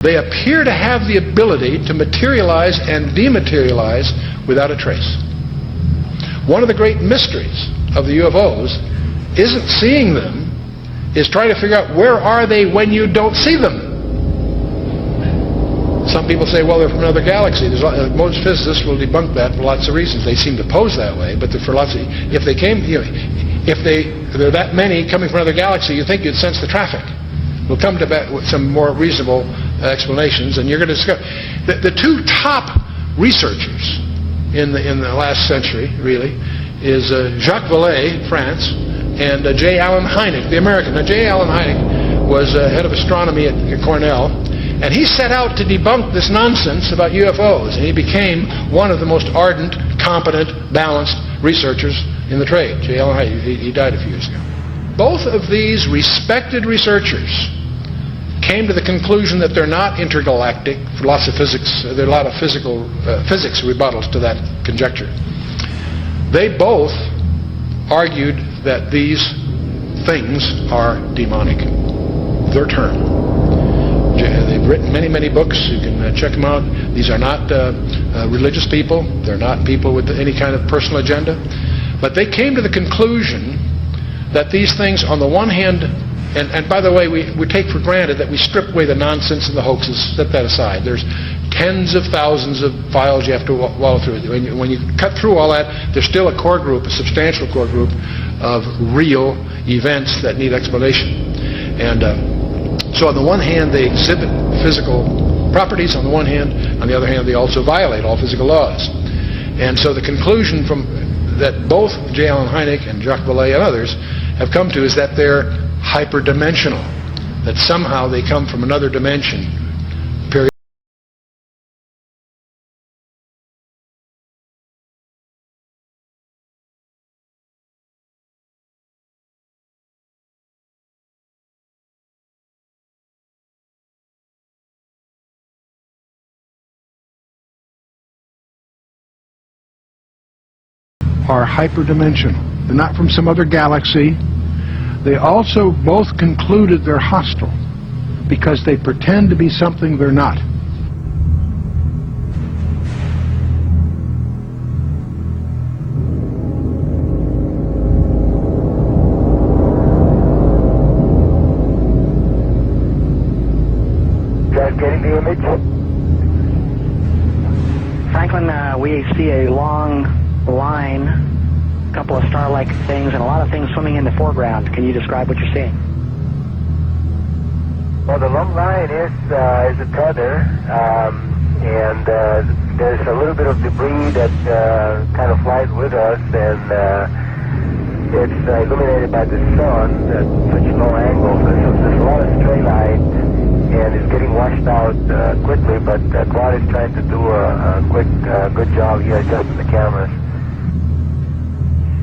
They appear to have the ability to materialize and dematerialize without a trace. One of the great mysteries of the UFOs isn't seeing them, is trying to figure out where are they when you don't see them. Some people say, well, they're from another galaxy. Most physicists will debunk that for lots of reasons. They seem to pose that way, but for lots of, if they came, if there are that many coming from another galaxy, you think you'd sense the traffic. We'll come to that with some more reasonable explanations, and you're going to discover the two top researchers in the last century, really, is Jacques Vallée, France, and J. Allen Hynek, the American. Now, J. Allen Hynek was head of astronomy at Cornell, and he set out to debunk this nonsense about UFOs, and he became one of the most ardent, competent, balanced researchers in the trade. J. Allen Hynek, he died a few years ago. Both of these respected researchers came to the conclusion that they're not intergalactic. For lots of physics, there are a lot of physics rebuttals to that conjecture. They both argued that these things are demonic. Their term. They've written many, many books. You can check them out. These are not religious people. They're not people with any kind of personal agenda. But they came to the conclusion that these things, on the one hand, and by the way, we take for granted that we strip away the nonsense and the hoaxes, set that aside. There's tens of thousands of files you have to wallow through. When you cut through all that, there's still a core group, a substantial core group of real events that need explanation. And so on the one hand, they exhibit physical properties on the one hand. On the other hand, they also violate all physical laws. And so the conclusion that both J. Allen Hynek and Jacques Vallée and others have come to is that they're hyperdimensional, that somehow they come from another dimension. Period. Are hyperdimensional. They're not from some other galaxy. They also both concluded they're hostile because they pretend to be something they're not. Guys getting the image? Franklin, we see a long line, a couple of star-like things, and a lot of things swimming in the foreground. Can you describe what you're seeing? Well, the long line is a tether, and there's a little bit of debris that kind of flies with us, and it's illuminated by the sun at such low angles. So there's a lot of stray light, and it's getting washed out quickly, but Claude is trying to do a quick, good job here adjusting the cameras.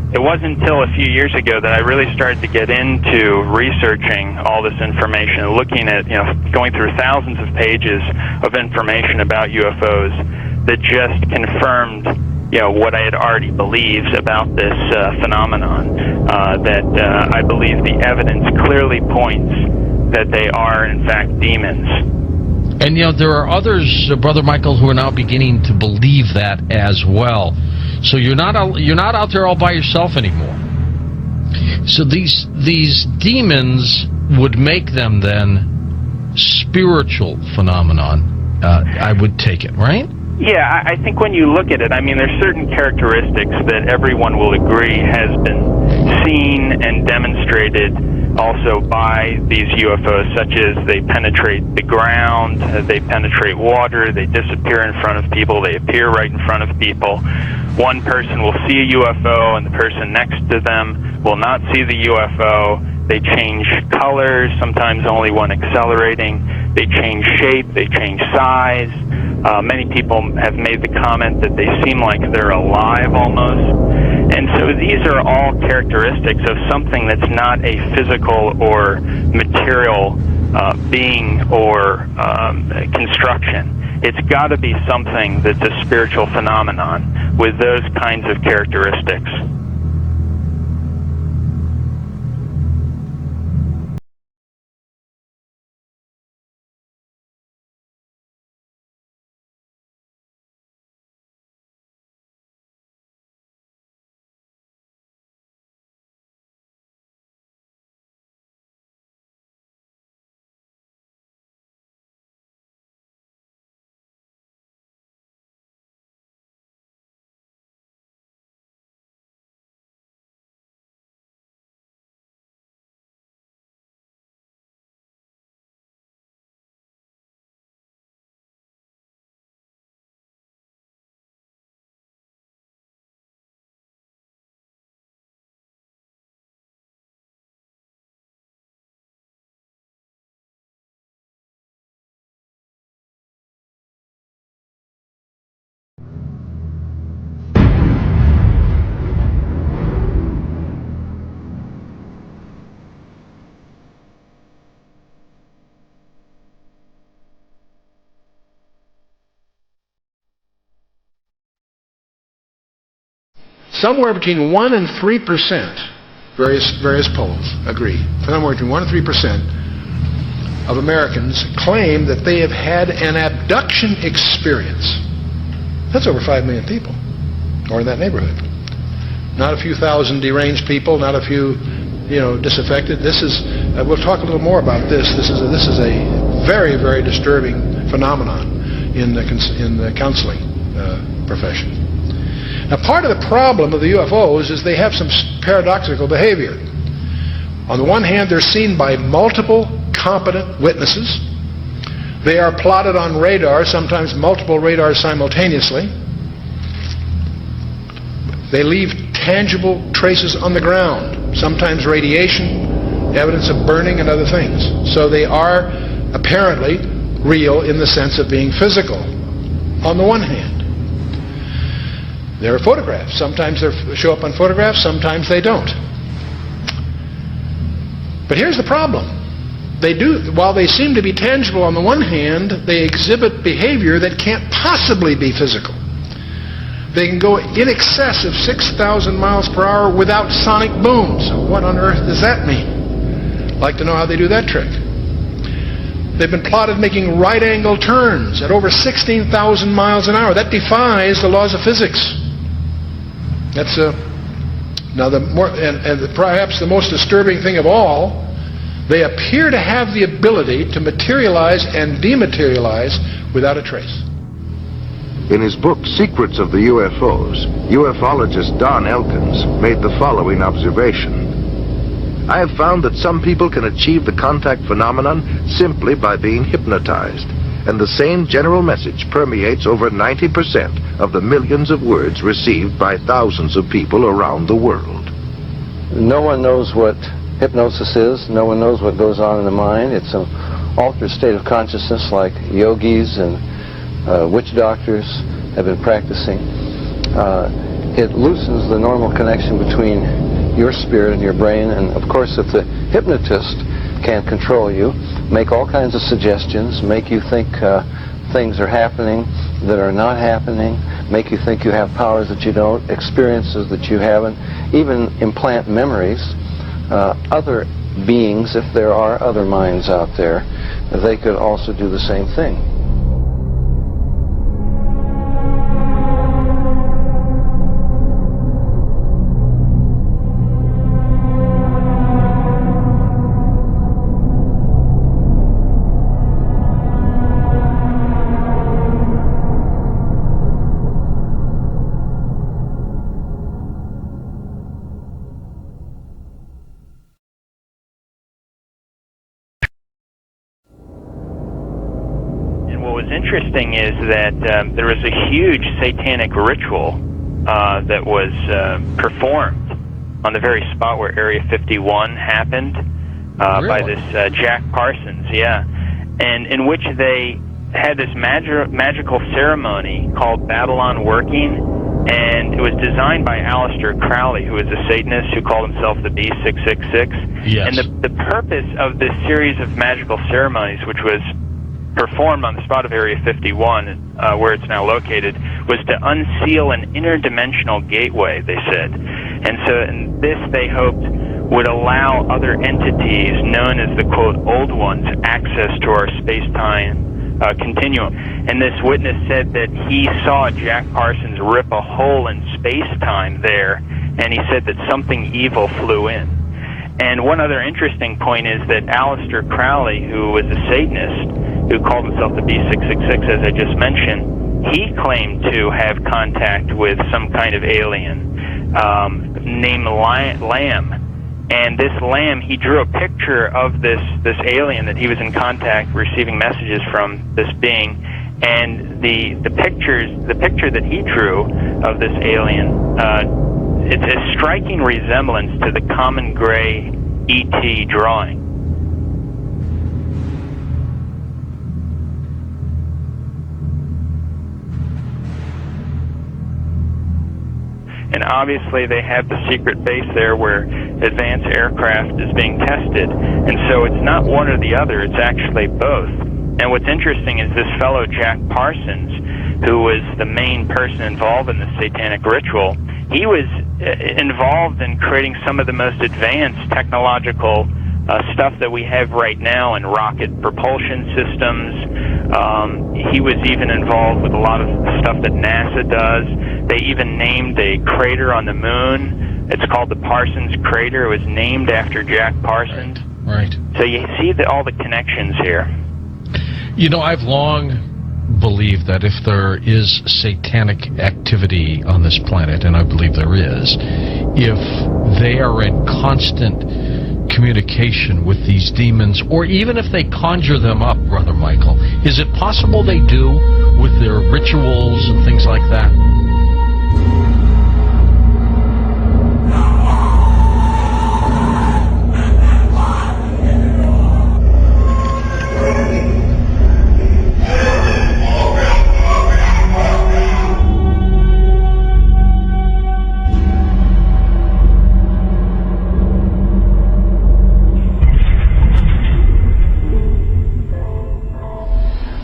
It wasn't until a few years ago that I really started to get into researching all this information, looking at, going through thousands of pages of information about UFOs that just confirmed, what I had already believed about this phenomenon. That I believe the evidence clearly points that they are, in fact, demons. And, there are others, Brother Michael, who are now beginning to believe that as well. So you're not out there all by yourself anymore. So these demons would make them then spiritual phenomenon, I would take it, right? Yeah, I think when you look at it, there's certain characteristics that everyone will agree has been seen and demonstrated also by these UFOs, such as they penetrate the ground, they penetrate water, they disappear in front of people, they appear right in front of people. One person will see a UFO and the person next to them will not see the UFO. They change colors, sometimes only one accelerating. They change shape, they change size. Many people have made the comment that they seem like they're alive almost. And so these are all characteristics of something that's not a physical or material being or construction. It's got to be something that's a spiritual phenomenon with those kinds of characteristics. somewhere between 1 and 3%, various polls agree, somewhere between 1 and 3% of Americans claim that they have had an abduction experience. That's over 5 million people, or in that neighborhood. Not a few thousand deranged people, not a few, disaffected. This is, we'll talk a little more about this. This is a very, very disturbing phenomenon in the counseling profession. Now, part of the problem of the UFOs is they have some paradoxical behavior. On the one hand, they're seen by multiple competent witnesses. They are plotted on radar, sometimes multiple radars simultaneously. They leave tangible traces on the ground, sometimes radiation, evidence of burning and other things. So they are apparently real in the sense of being physical, on the one hand. There are photographs. Sometimes they show up on photographs, sometimes they don't. But here's the problem. While they seem to be tangible on the one hand, they exhibit behavior that can't possibly be physical. They can go in excess of 6,000 miles per hour without sonic booms. What on earth does that mean? I'd like to know how they do that trick. They've been plotted making right-angle turns at over 16,000 miles an hour. That defies the laws of physics. That's now perhaps the most disturbing thing of all. They appear to have the ability to materialize and dematerialize without a trace. In his book, Secrets of the UFOs, ufologist Don Elkins made the following observation. I have found that some people can achieve the contact phenomenon simply by being hypnotized, and the same general message permeates over 90% of the millions of words received by thousands of people around the world. No one knows what hypnosis is. No one knows what goes on in the mind. It's an altered state of consciousness like yogis and witch doctors have been practicing. It loosens the normal connection between your spirit and your brain, and of course if the hypnotist can't control you, make all kinds of suggestions, make you think things are happening that are not happening, make you think you have powers that you don't, experiences that you haven't, even implant memories. Other beings, if there are other minds out there, they could also do the same thing. Interesting is that there was a huge satanic ritual that was performed on the very spot where Area 51 happened by this Jack Parsons, and in which they had this magical ceremony called Babylon Working, and it was designed by Aleister Crowley, who was a Satanist who called himself the B666. Yes. And the purpose of this series of magical ceremonies, which was performed on the spot of Area 51, where it's now located, was to unseal an interdimensional gateway, they said. And so this, they hoped, would allow other entities known as the, quote, old ones, access to our space-time continuum. And this witness said that he saw Jack Parsons rip a hole in space-time there, and he said that something evil flew in. And one other interesting point is that Aleister Crowley, who was a Satanist, who called himself the B666, as I just mentioned, he claimed to have contact with some kind of alien named Lamb. And this Lamb, he drew a picture of this alien that he was in contact, receiving messages from this being. And the picture that he drew of this alien, it's a striking resemblance to the common gray E.T. drawing. And obviously they have the secret base there where advanced aircraft is being tested. And so it's not one or the other, it's actually both. And what's interesting is this fellow Jack Parsons, who was the main person involved in the satanic ritual, he was involved in creating some of the most advanced technological stuff that we have right now in rocket propulsion systems. He was even involved with a lot of stuff that NASA does. They even named a crater on the moon. It's called the Parsons Crater. It was named after Jack Parsons. Right. So you see all the connections here. You know, I've long believed that if there is satanic activity on this planet, and I believe there is, if they are in constant communication with these demons, or even if they conjure them up, Brother Michael, is it possible they do with their rituals and things like that?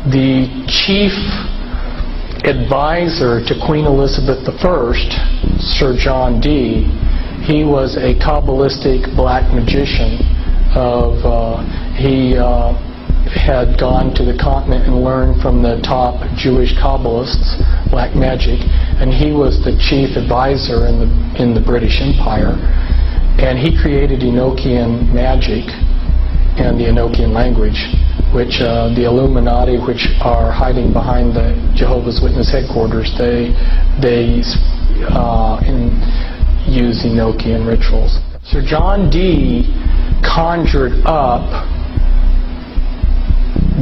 The chief advisor to Queen Elizabeth I, Sir John Dee, he was a Kabbalistic black magician. He had gone to the continent and learned from the top Jewish Kabbalists black magic, and he was the chief advisor in the British Empire. And he created Enochian magic and the Enochian language, which the Illuminati, which are hiding behind the Jehovah's Witness headquarters, they use Enochian rituals. Sir John Dee conjured up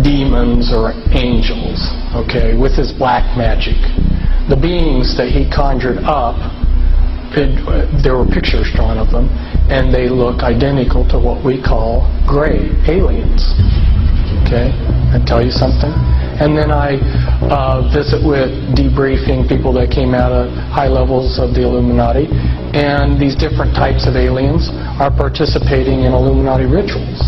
demons or angels, okay, with his black magic. The beings that he conjured up, there were pictures drawn of them, and they look identical to what we call gray aliens. Okay, I tell you something. And then I visit with debriefing people that came out of high levels of the Illuminati, and these different types of aliens are participating in Illuminati rituals.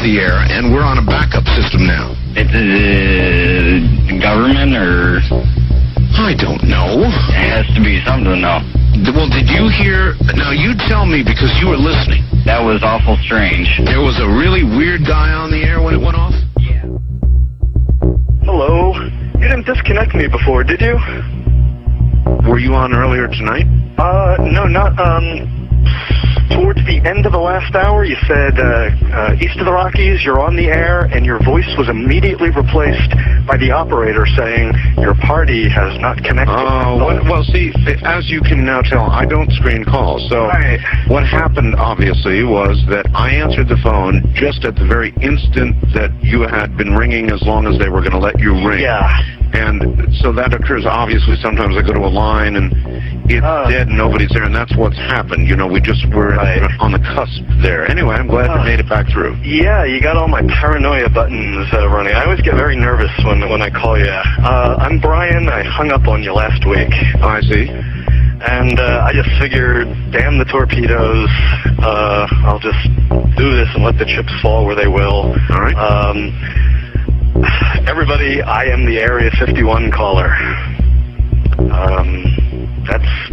The air, and we're on a backup system now. It's the government, or? I don't know. It has to be something, though. Well, did you hear? Now, you tell me, because you were listening. That was awful strange. There was a really weird guy on the air when it went off? Yeah. Hello? You didn't disconnect me before, did you? Were you on earlier tonight? No, not, towards the end of the last hour, you said, east of the Rockies, you're on the air, and your voice was immediately replaced by the operator saying, your party has not connected. Oh, well, see, as you can now tell, I don't screen calls. So what happened, obviously, was that I answered the phone just at the very instant that you had been ringing, as long as they were going to let you ring. Yeah. And so that occurs, obviously. Sometimes I go to a line and it's dead and nobody's there, and that's what's happened. You know, we just were on the cusp there. Anyway, I'm glad you made it back through. Yeah, you got all my paranoia buttons running. I always get very nervous when I call you. I'm Brian. I hung up on you last week. I see. And I just figured, damn the torpedoes. I'll just do this and let the chips fall where they will. All right. Everybody, I am the Area 51 caller.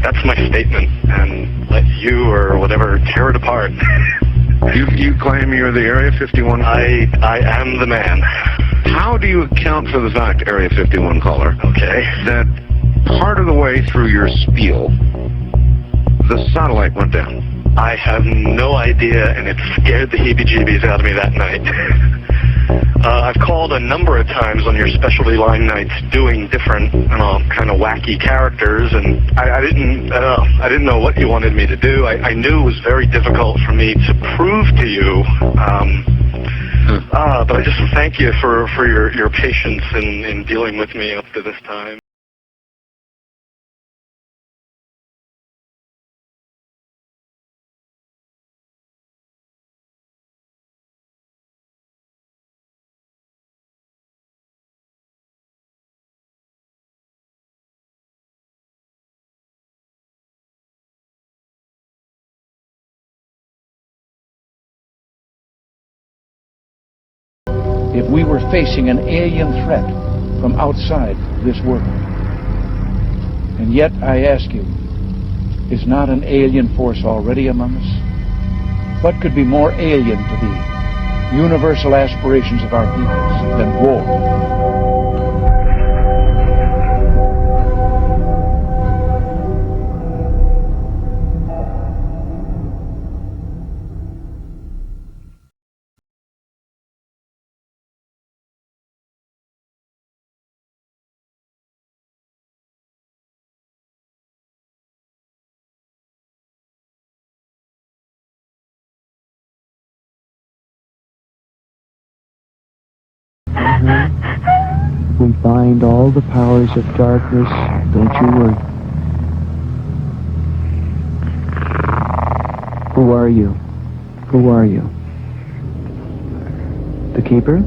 That's my statement, and let you or whatever tear it apart. You claim you're the Area 51 caller? I am the man. How do you account for the fact, Area 51 caller, okay, that part of the way through your spiel, the satellite went down? I have no idea, and it scared the heebie-jeebies out of me that night. I've called a number of times on your specialty line nights doing different, kind of wacky characters, and I didn't know what you wanted me to do. I knew it was very difficult for me to prove to you, but I just thank you for your patience in dealing with me up to this time. If we were facing an alien threat from outside this world, and yet I ask you, is not an alien force already among us? What could be more alien to the universal aspirations of our peoples than war? We bind all the powers of darkness, don't you worry. Who are you? Who are you? The Keeper?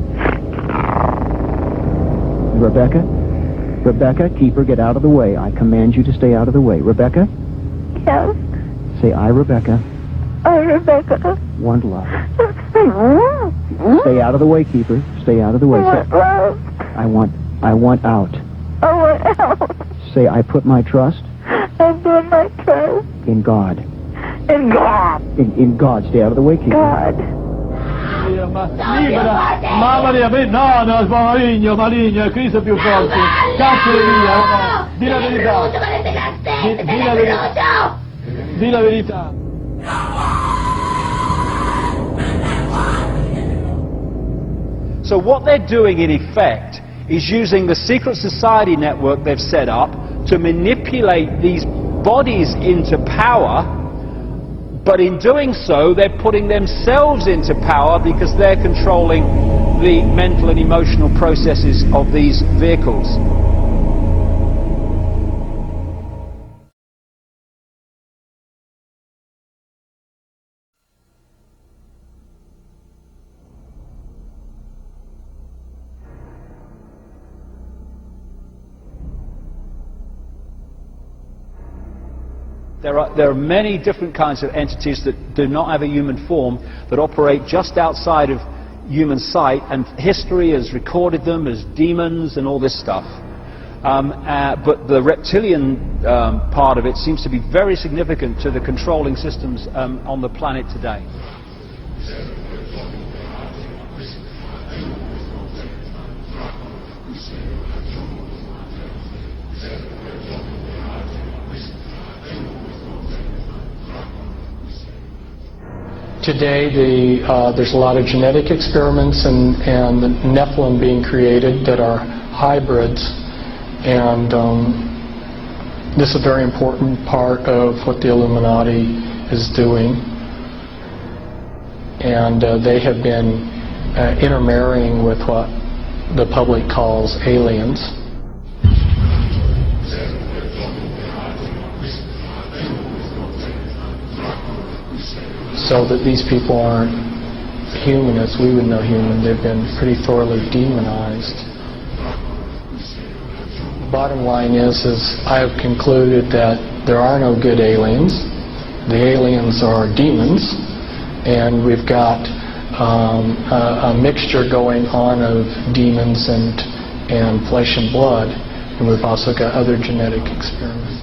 Rebecca? Rebecca, Keeper, get out of the way. I command you to stay out of the way. Rebecca? Yes? Say, I, Rebecca. I, Rebecca. Want love. Stay out of the way, Keeper. Stay out of the way. I want love. I want out. I want out. Say, I put my trust. I put my trust. In God. In God. In God. Stay out of the way, Keeper. God. Libera, Maria, no, maligno, maligno, è Cristo più forte. Cacciali via, di la verità. Di la verità. So what they're doing in effect is using the secret society network they've set up to manipulate these bodies into power, but in doing so they're putting themselves into power because they're controlling the mental and emotional processes of these vehicles. There are many different kinds of entities that do not have a human form, that operate just outside of human sight, and history has recorded them as demons and all this stuff. But the reptilian part of it seems to be very significant to the controlling systems on the planet today. Today, there's a lot of genetic experiments and the Nephilim being created that are hybrids, and this is a very important part of what the Illuminati is doing. And they have been intermarrying with what the public calls aliens. So that these people aren't human as we would know human. They've been pretty thoroughly demonized. Bottom line is I have concluded that there are no good aliens. The aliens are demons, and we've got a mixture going on of demons and flesh and blood, and we've also got other genetic experiments.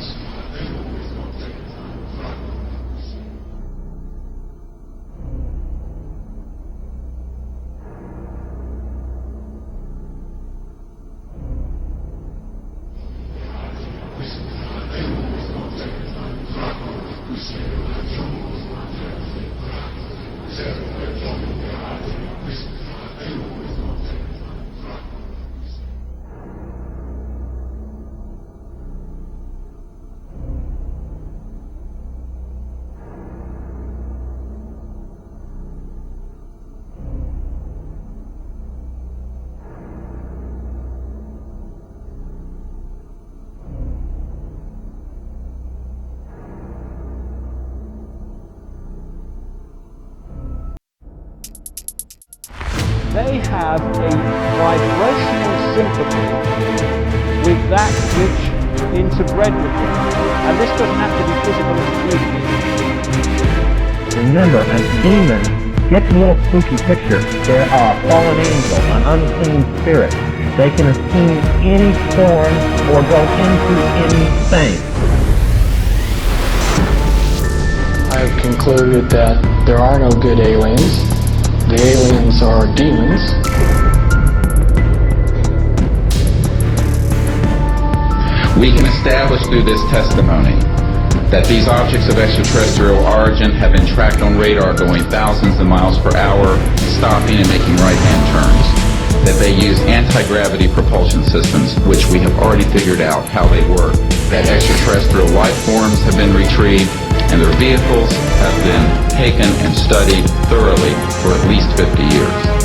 They have a vibrational sympathy with that which interbred with them. And this doesn't have to be physical infusion. Remember, as demons, get a little spooky picture. There are fallen angels, an unclean spirit. They can assume any form or go into anything. I have concluded that there are no good aliens. The aliens are demons. We can establish through this testimony that these objects of extraterrestrial origin have been tracked on radar going thousands of miles per hour, stopping and making right-hand turns. That they use anti-gravity propulsion systems, which we have already figured out how they work. That extraterrestrial life forms have been retrieved, and their vehicles have been taken and studied thoroughly for at least 50 years.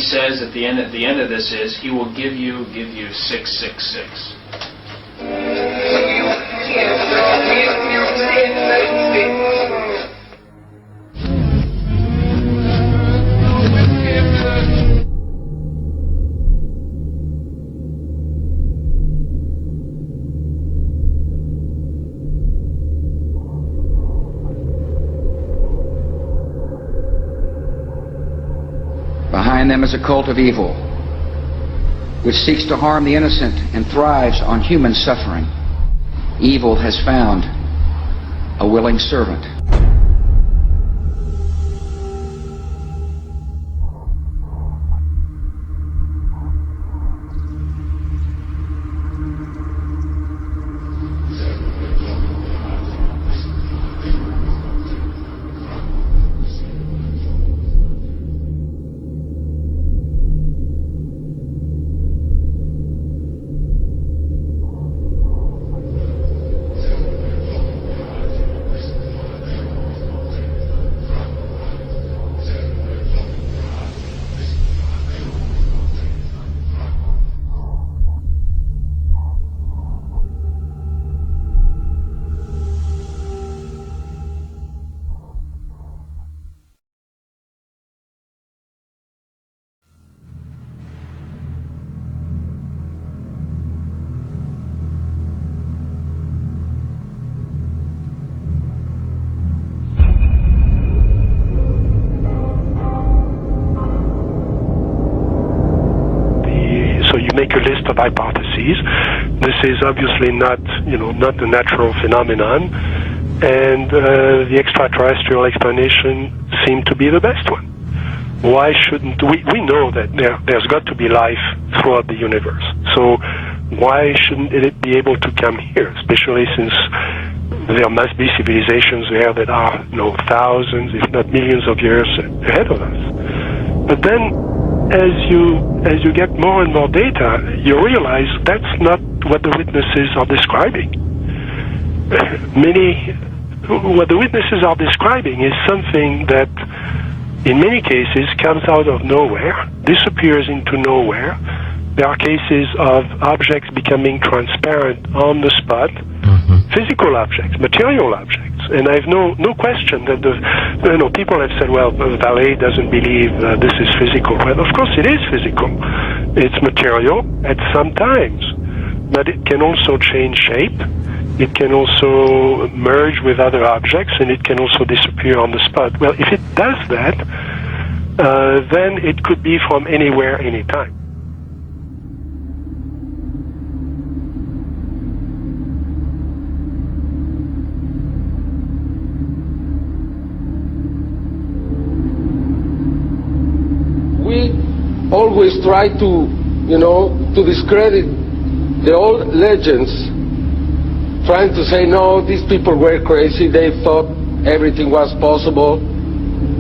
says at the end of this is, he will give you 666. Behind them is a cult of evil, which seeks to harm the innocent and thrives on human suffering. Evil has found a willing servant. Make a list of hypotheses. This is obviously not a natural phenomenon, and the extraterrestrial explanation seemed to be the best one. Why shouldn't we know that there's got to be life throughout the universe? So why shouldn't it be able to come here, especially since there must be civilizations there that are thousands, if not millions of years ahead of us? But then, as you get more and more data, you realize that's not what the witnesses are describing. What the witnesses are describing is something that, in many cases, comes out of nowhere, disappears into nowhere. There are cases of objects becoming transparent on the spot, physical objects, material objects. And I have no question that people have said, well, Vallée doesn't believe this is physical. Well, of course it is physical. It's material at some times, but it can also change shape. It can also merge with other objects, and it can also disappear on the spot. Well, if it does that, then it could be from anywhere, anytime. We always try to discredit the old legends, trying to say, no, these people were crazy, they thought everything was possible.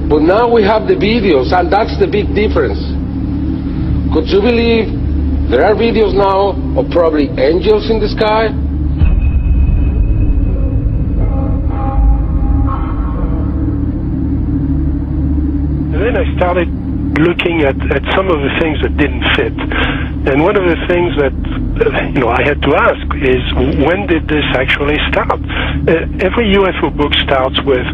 But now we have the videos, and that's the big difference. Could you believe there are videos now of probably angels in the sky? And then I started looking at some of the things that didn't fit. And one of the things that I had to ask is, when did this actually start? Every UFO book starts with,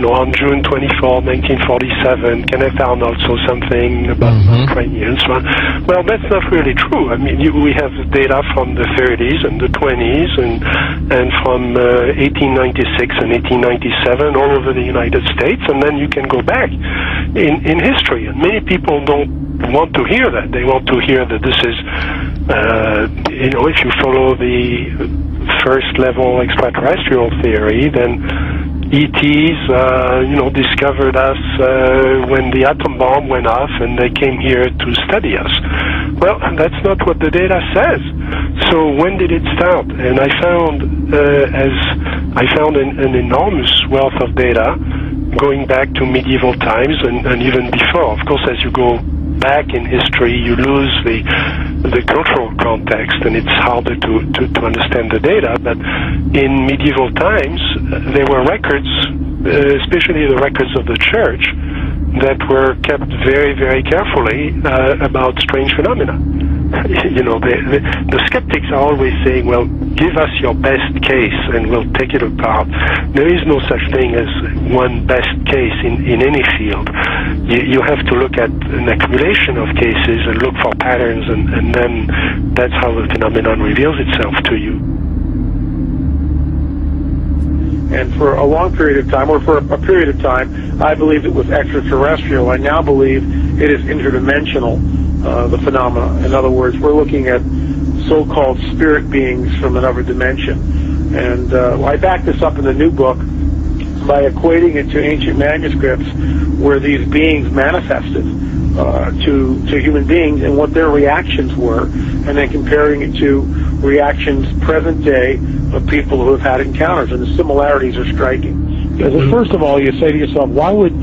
on June 24, 1947, Kenneth Arnold saw something about Ukrainians. Well, that's not really true. I mean, we have data from the 30s and the 20s and from 1896 and 1897 all over the United States, and then you can go back in history. And many people don't want to hear that. They want to hear that this is, if you follow the first level extraterrestrial theory, then ETs, discovered us when the atom bomb went off and they came here to study us. Well, that's not what the data says. So when did it start? And I found an enormous wealth of data going back to medieval times and even before. Of course, as you go back in history, you lose the cultural context, and it's harder to understand the data. But in medieval times, there were records, especially the records of the church, that were kept very, very carefully about strange phenomena. You know, the skeptics are always saying, well, give us your best case and we'll take it apart. There is no such thing as one best case in any field. You have to look at an accumulation of cases and look for patterns, and then that's how the phenomenon reveals itself to you. And for a long period of time, or for a period of time, I believed it was extraterrestrial. I now believe it is interdimensional, the phenomena. In other words, we're looking at so-called spirit beings from another dimension. And I back this up in the new book by equating it to ancient manuscripts where these beings manifested to human beings and what their reactions were, and then comparing it to reactions present day of people who have had encounters, and the similarities are striking. Because first of all, you say to yourself, why would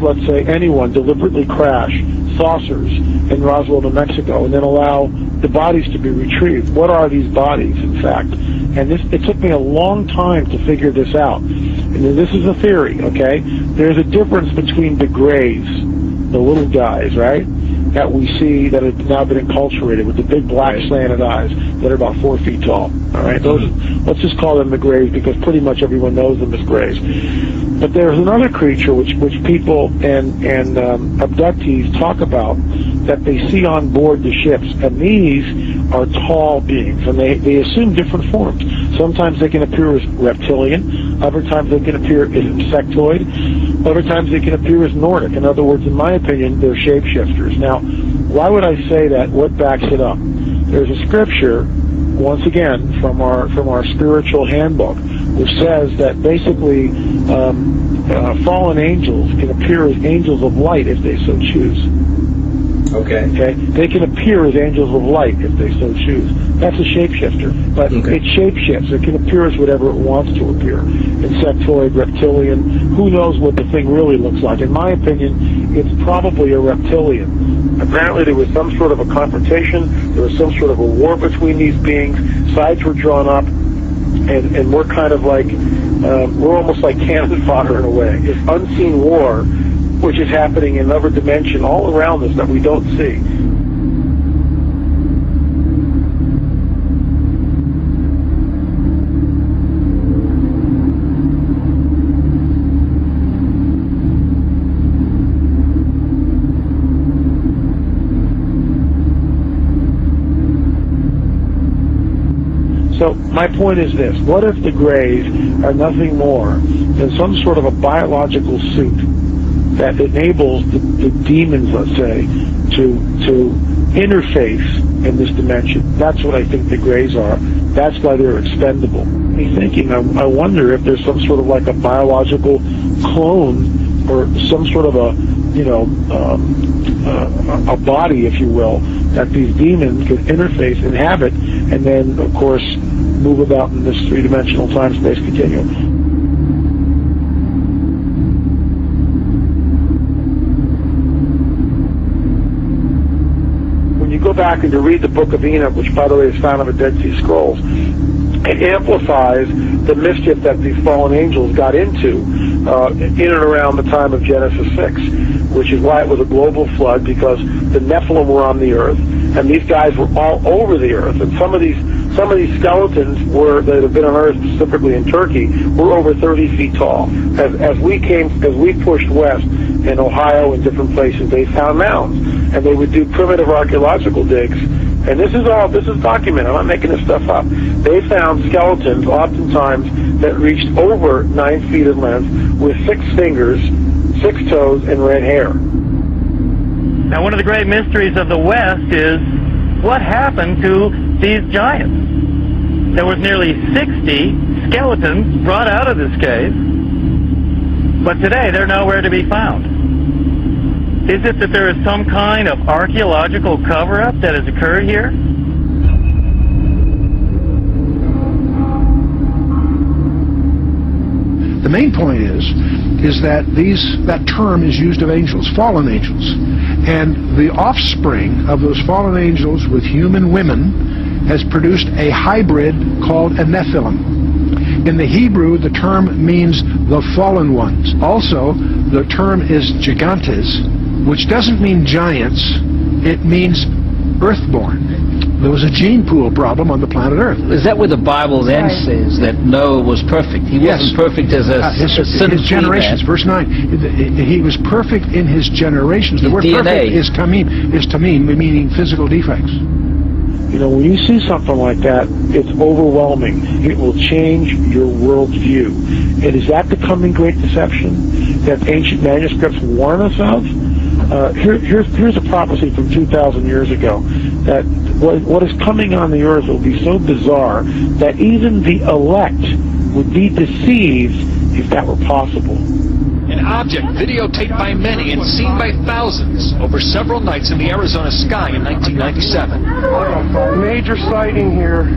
let's say anyone deliberately crash saucers in Roswell, New Mexico, and then allow the bodies to be retrieved? What are these bodies, in fact? And it took me a long time to figure this out. And this is a theory, okay? There's a difference between the grays, the little guys, right, that we see that have now been enculturated with the big black slanted eyes that are about 4 feet tall. All right, those, let's just call them the grays because pretty much everyone knows them as grays. But there's another creature which people and abductees talk about that they see on board the ships, and these are tall beings, and they assume different forms. Sometimes they can appear as reptilian, other times they can appear as insectoid, other times they can appear as Nordic. In other words, in my opinion, they're shapeshifters. Now, why would I say that? What backs it up? There's a scripture, once again, from our spiritual handbook, which says that basically fallen angels can appear as angels of light if they so choose. Okay. They can appear as angels of light if they so choose. That's a shapeshifter. But it shapeshifts. It can appear as whatever it wants to appear. Insectoid, reptilian, who knows what the thing really looks like. In my opinion, it's probably a reptilian. Apparently there was some sort of a confrontation. There was some sort of a war between these beings. Sides were drawn up. And we're kind of like, we're almost like cannon fodder in a way. This unseen war, which is happening in another dimension all around us that we don't see. So my point is this: what if the Greys are nothing more than some sort of a biological suit that enables the demons, let's say, to interface in this dimension? That's what I think the Greys are. That's why they're expendable. Me thinking, I wonder if there's some sort of like a biological clone or some sort of a, you know, a body, if you will, that these demons could interface, inhabit, and then, of course, move about in this three-dimensional time-space continuum. When you go back and you read the Book of Enoch, which, by the way, is found on the Dead Sea Scrolls, it amplifies the mischief that these fallen angels got into in and around the time of Genesis 6, which is why it was a global flood, because the Nephilim were on the earth, and these guys were all over the earth, and some of these skeletons that have been unearthed, specifically in Turkey, were over 30 feet tall. As we pushed west in Ohio and different places, they found mounds, and they would do primitive archaeological digs. And this is documented. I'm not making this stuff up. They found skeletons, oftentimes, that reached over 9 feet in length, with 6 fingers, 6 toes, and red hair. Now, one of the great mysteries of the West is what happened to these giants. There was nearly 60 skeletons brought out of this cave, but today they're nowhere to be found. Is it that there is some kind of archaeological cover-up that has occurred here? The main point is that that term is used of angels, fallen angels, and the offspring of those fallen angels with human women has produced a hybrid called a Nephilim. In the Hebrew, the term means the fallen ones. Also, the term is gigantes, which doesn't mean giants, it means earthborn. There was a gene pool problem on the planet Earth. Is that where the Bible then says that Noah was perfect? He wasn't perfect as his generations. Verse 9. He was perfect in his generations. The word perfect is tamim, meaning physical defects. You know, when you see something like that, it's overwhelming. It will change your worldview. And is that the coming great deception that ancient manuscripts warn us of? Here's a prophecy from 2,000 years ago, that what is coming on the earth will be so bizarre that even the elect would be deceived if that were possible. An object videotaped by many and seen by thousands over several nights in the Arizona sky in 1997. Major sighting here.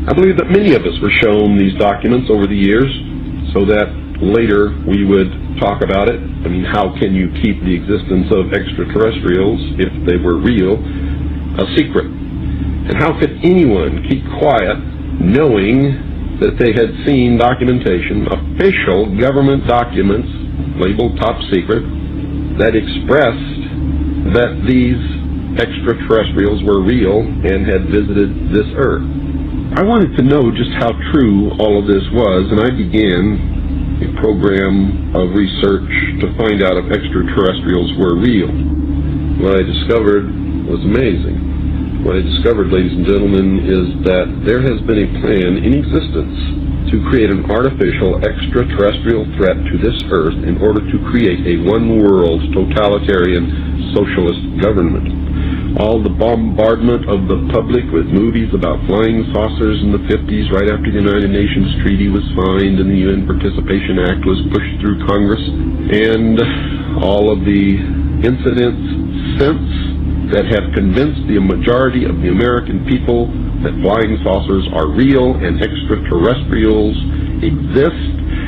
I believe that many of us were shown these documents over the years so that later we would talk about it. I mean, how can you keep the existence of extraterrestrials, if they were real, a secret? And how could anyone keep quiet knowing that they had seen documentation, official government documents labeled top secret, that expressed that these extraterrestrials were real and had visited this earth? I wanted to know just how true all of this was, and I began a program of research to find out if extraterrestrials were real. What I discovered was amazing. What I discovered, ladies and gentlemen, is that there has been a plan in existence to create an artificial extraterrestrial threat to this earth in order to create a one-world totalitarian socialist government. All the bombardment of the public with movies about flying saucers in the 50s, right after the United Nations Treaty was signed and the UN Participation Act was pushed through Congress, and all of the incidents since that have convinced the majority of the American people that flying saucers are real and extraterrestrials exist,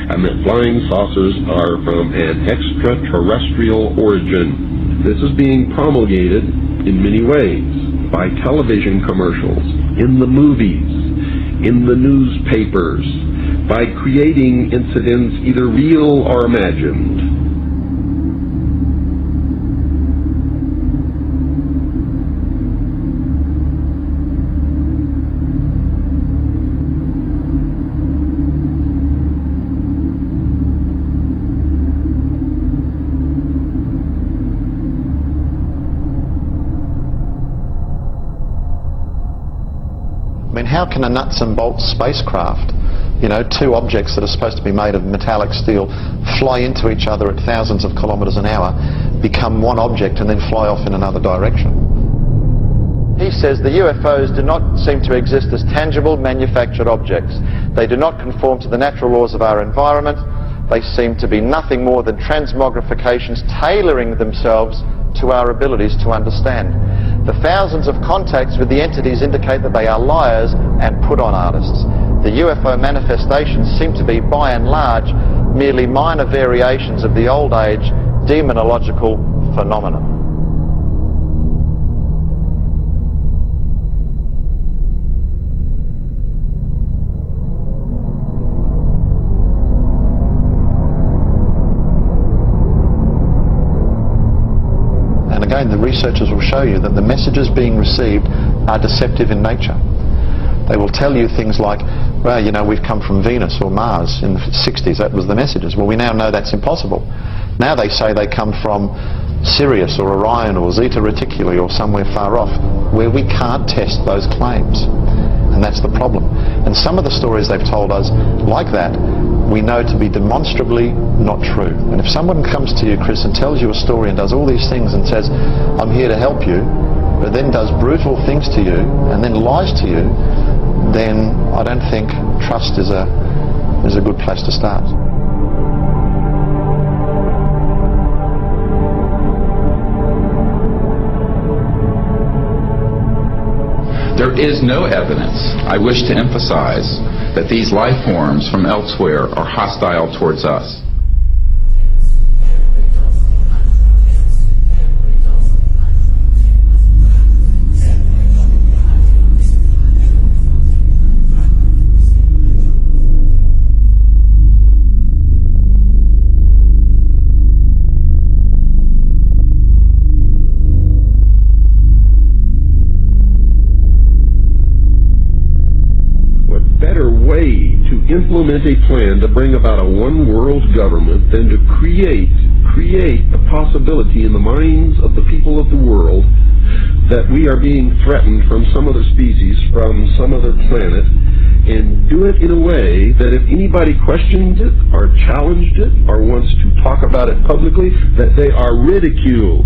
and that flying saucers are from an extraterrestrial origin. This is being promulgated in many ways, by television commercials, in the movies, in the newspapers, by creating incidents either real or imagined. How can a nuts and bolts spacecraft, two objects that are supposed to be made of metallic steel, fly into each other at thousands of kilometers an hour, become one object and then fly off in another direction? He says the UFOs do not seem to exist as tangible manufactured objects. They do not conform to the natural laws of our environment. They seem to be nothing more than transmogrifications tailoring themselves to our abilities to understand. The thousands of contacts with the entities indicate that they are liars and put-on artists. The UFO manifestations seem to be, by and large, merely minor variations of the old-age demonological phenomenon. Again, the researchers will show you that the messages being received are deceptive in nature. They will tell you things like, well, we've come from Venus or Mars in the 60s, that was the messages. Well, we now know that's impossible. Now they say they come from Sirius or Orion or Zeta Reticuli or somewhere far off, where we can't test those claims. And that's the problem. And some of the stories they've told us, like that, we know to be demonstrably not true. And if someone comes to you, Chris, and tells you a story and does all these things and says, I'm here to help you, but then does brutal things to you and then lies to you, then I don't think trust is a good place to start. There is no evidence, I wish to emphasize, that these life forms from elsewhere are hostile towards us. Implement a plan to bring about a one-world government than to create the possibility in the minds of the people of the world that we are being threatened from some other species, from some other planet, and do it in a way that if anybody questions it or challenged it or wants to talk about it publicly, that they are ridiculed.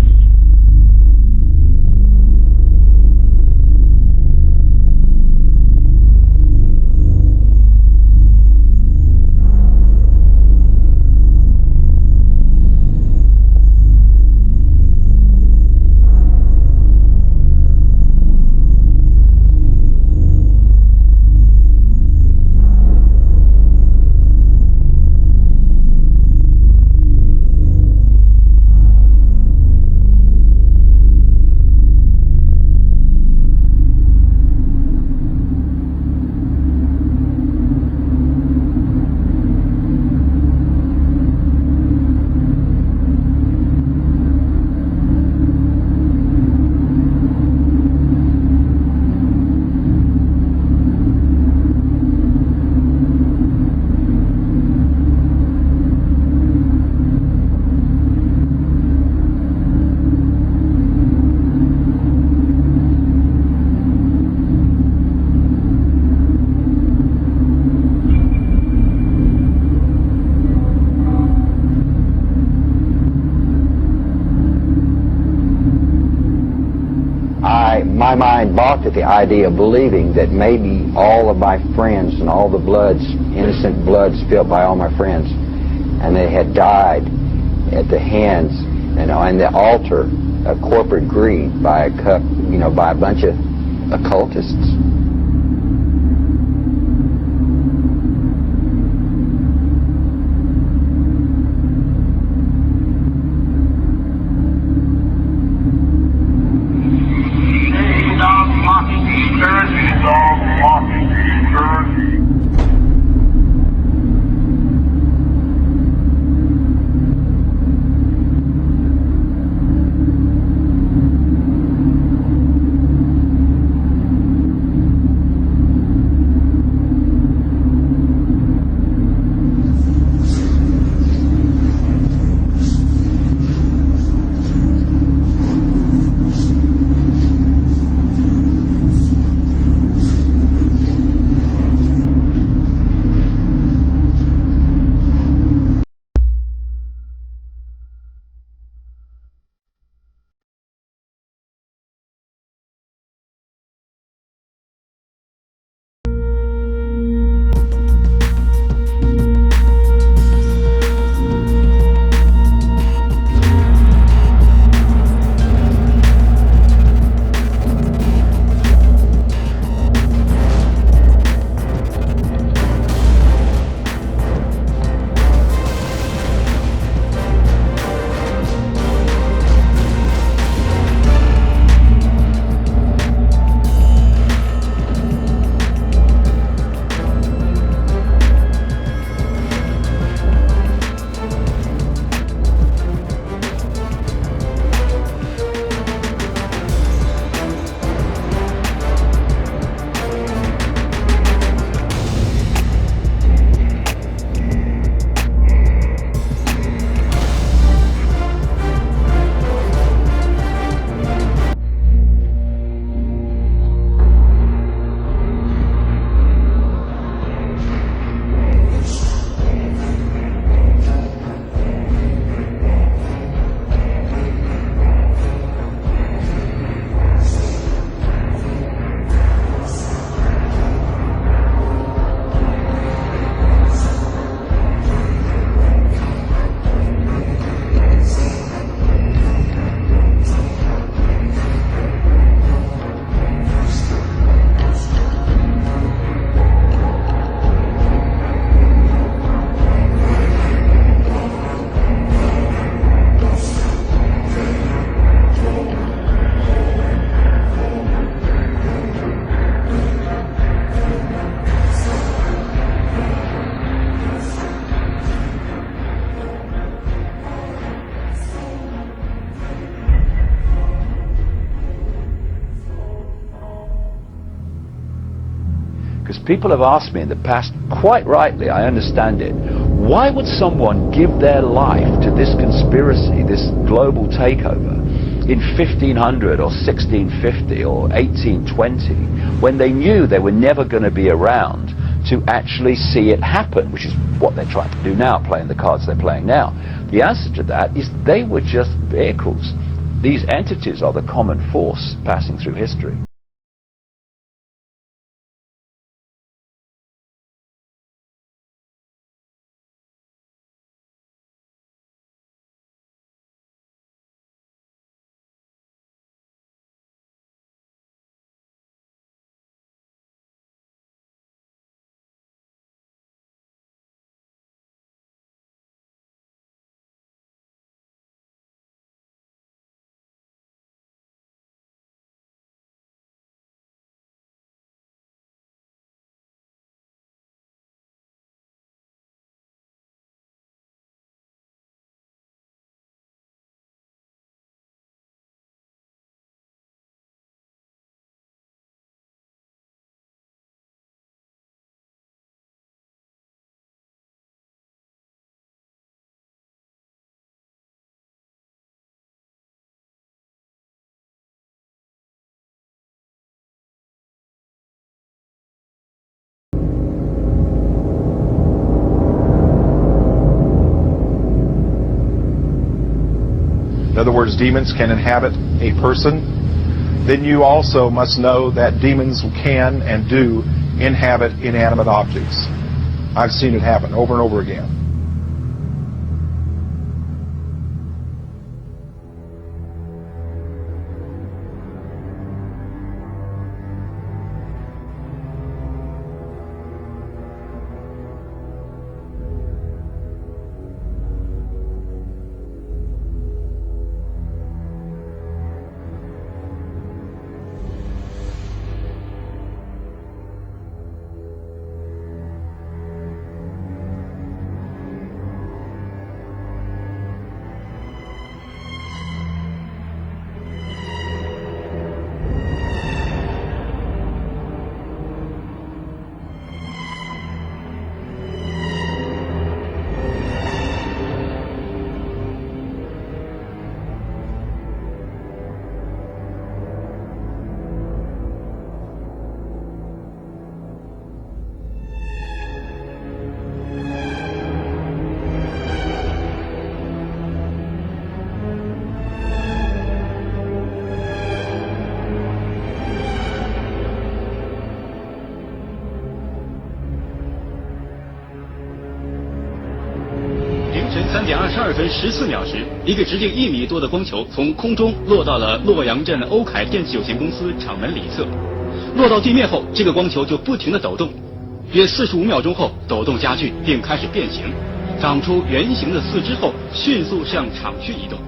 My mind balked at the idea of believing that maybe all of my friends and all the bloods, innocent blood spilled by all my friends, and they had died at the hands and on the altar of corporate greed by a bunch of occultists. people have asked me in the past, quite rightly, I understand it, why would someone give their life to this conspiracy, this global takeover, in 1500 or 1650 or 1820, when they knew they were never going to be around to actually see it happen, which is what they're trying to do now, playing the cards they're playing now? The answer to that is they were just vehicles. These entities are the common force passing through history. In other words, demons can inhabit a person. Then you also must know that demons can and do inhabit inanimate objects. I've seen it happen over and over again.3点22分14秒时，一个直径1米多的光球从空中落到了洛阳镇欧凯电器有限公司厂门里侧。落到地面后，这个光球就不停地抖动。约45秒钟后，抖动加剧，并开始变形，长出圆形的四肢后，迅速向厂区移动。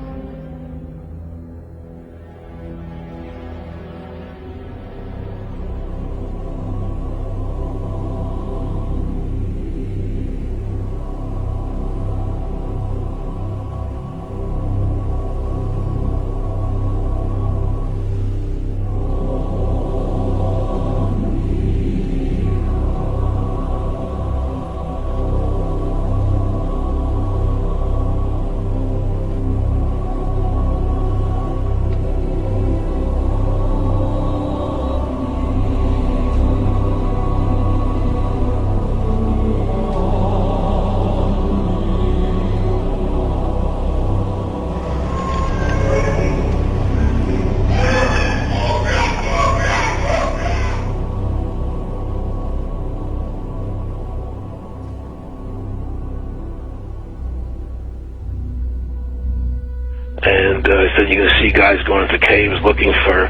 Said you're going to see guys going into caves looking for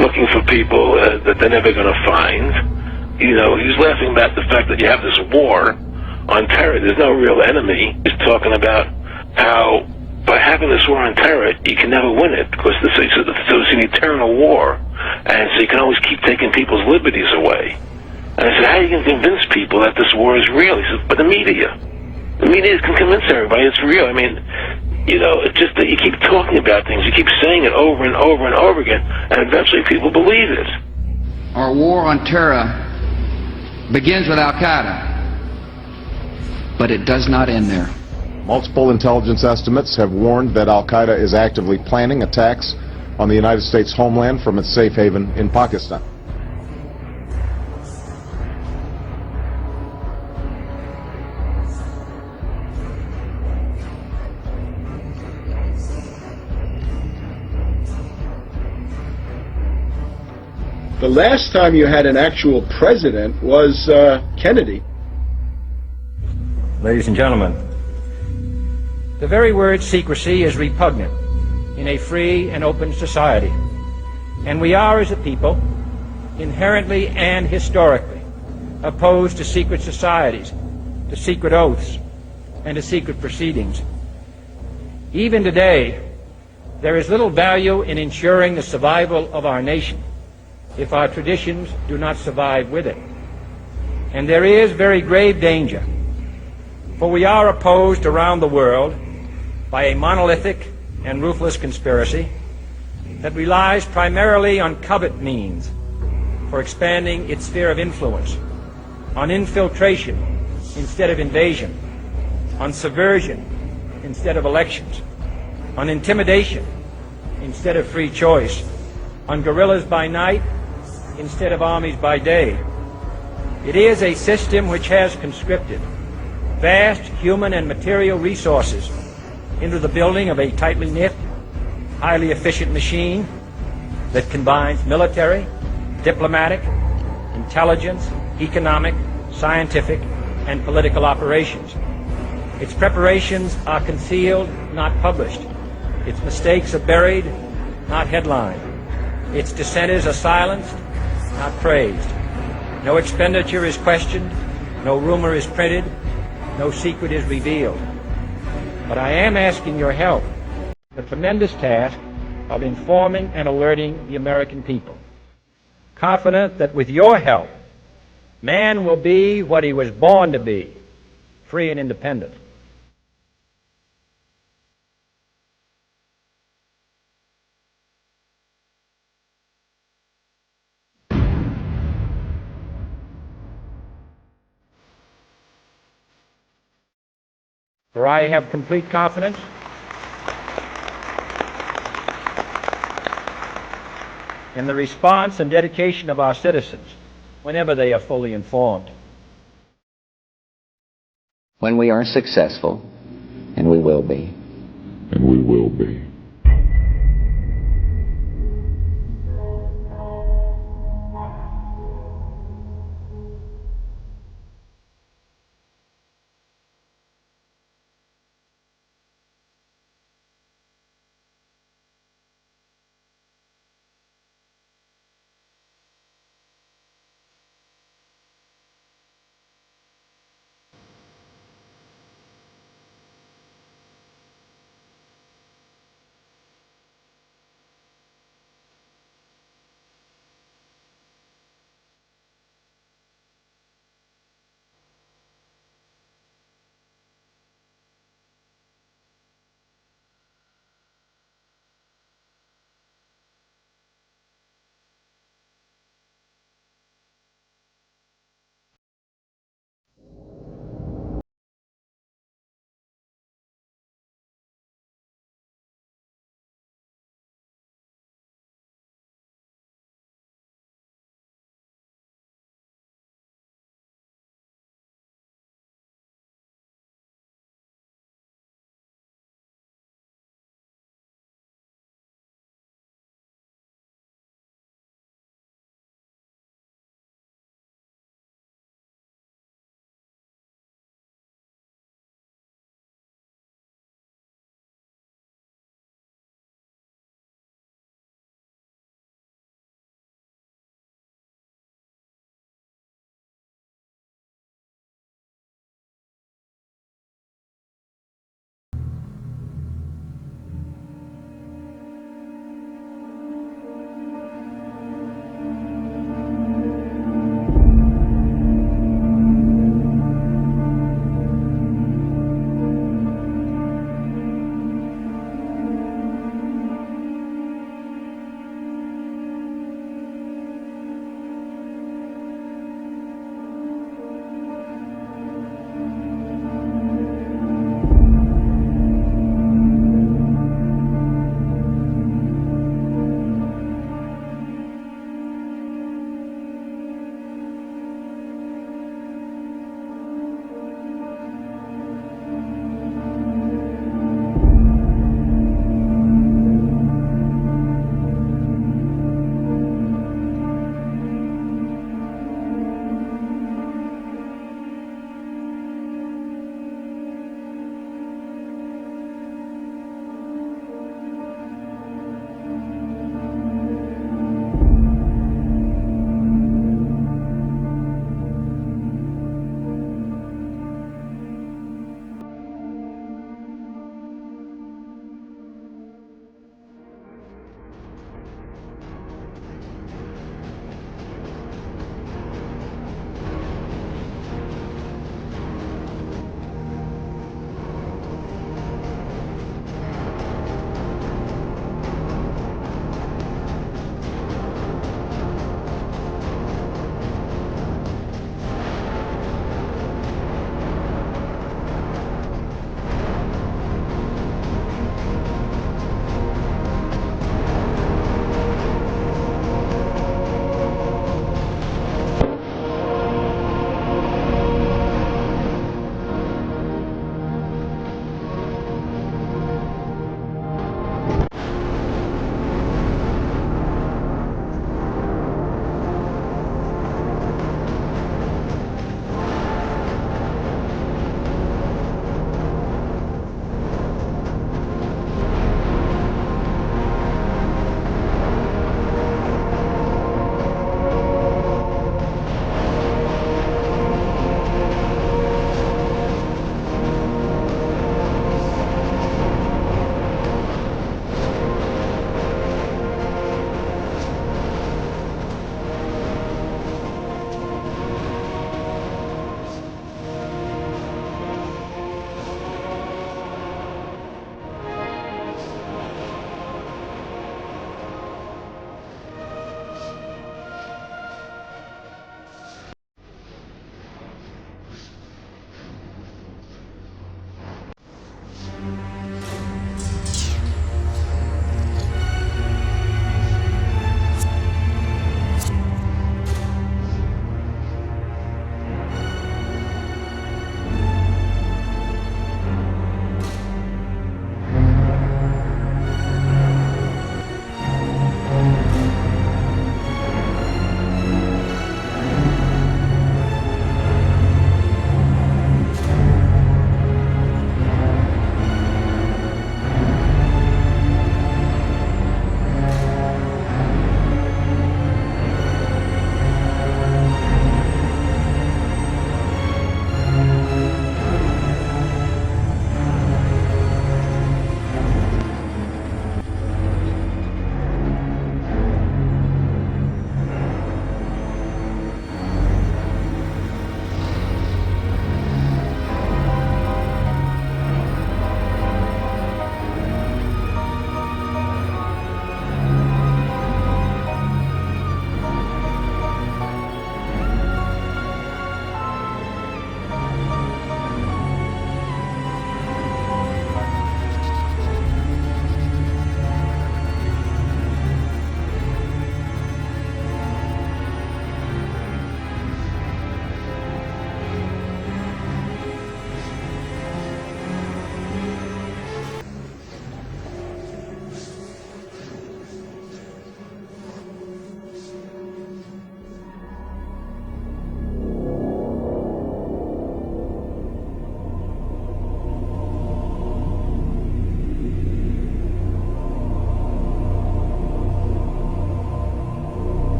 looking for people that they're never going to find. You know, he was laughing about the fact that you have this war on terror. There's no real enemy. He's talking about how by having this war on terror, you can never win it because so it's an eternal war, and so you can always keep taking people's liberties away. And I said, how are you going to convince people that this war is real? He said, but the media can convince everybody it's real. I mean, you know, it's just that you keep talking about things, you keep saying it over and over and over again, and eventually people believe it. or war on terror begins with Al-Qaeda, but it does not end there. Multiple intelligence estimates have warned that Al-Qaeda is actively planning attacks on the United States homeland from its safe haven in Pakistan. The last time you had an actual president was Kennedy. Ladies and gentlemen, the very word secrecy is repugnant in a free and open society. And we are, as a people, inherently and historically opposed to secret societies, to secret oaths, and to secret proceedings. Even today, there is little value in ensuring the survival of our nation if our traditions do not survive with it. And there is very grave danger, for we are opposed around the world by a monolithic and ruthless conspiracy that relies primarily on covert means for expanding its sphere of influence, on infiltration instead of invasion, on subversion instead of elections, on intimidation instead of free choice, on guerrillas by night instead of armies by day. It is a system which has conscripted vast human and material resources into the building of a tightly knit, highly efficient machine that combines military, diplomatic, intelligence, economic, scientific, and political operations. Its preparations are concealed, not published. Its mistakes are buried, not headlined. Its dissenters are silenced, not praised. No expenditure is questioned, no rumor is printed, no secret is revealed. But I am asking your help, the tremendous task of informing and alerting the American people, confident that with your help, man will be what he was born to be, free and independent. For I have complete confidence in the response and dedication of our citizens whenever they are fully informed. When we are successful, and we will be, and we will be,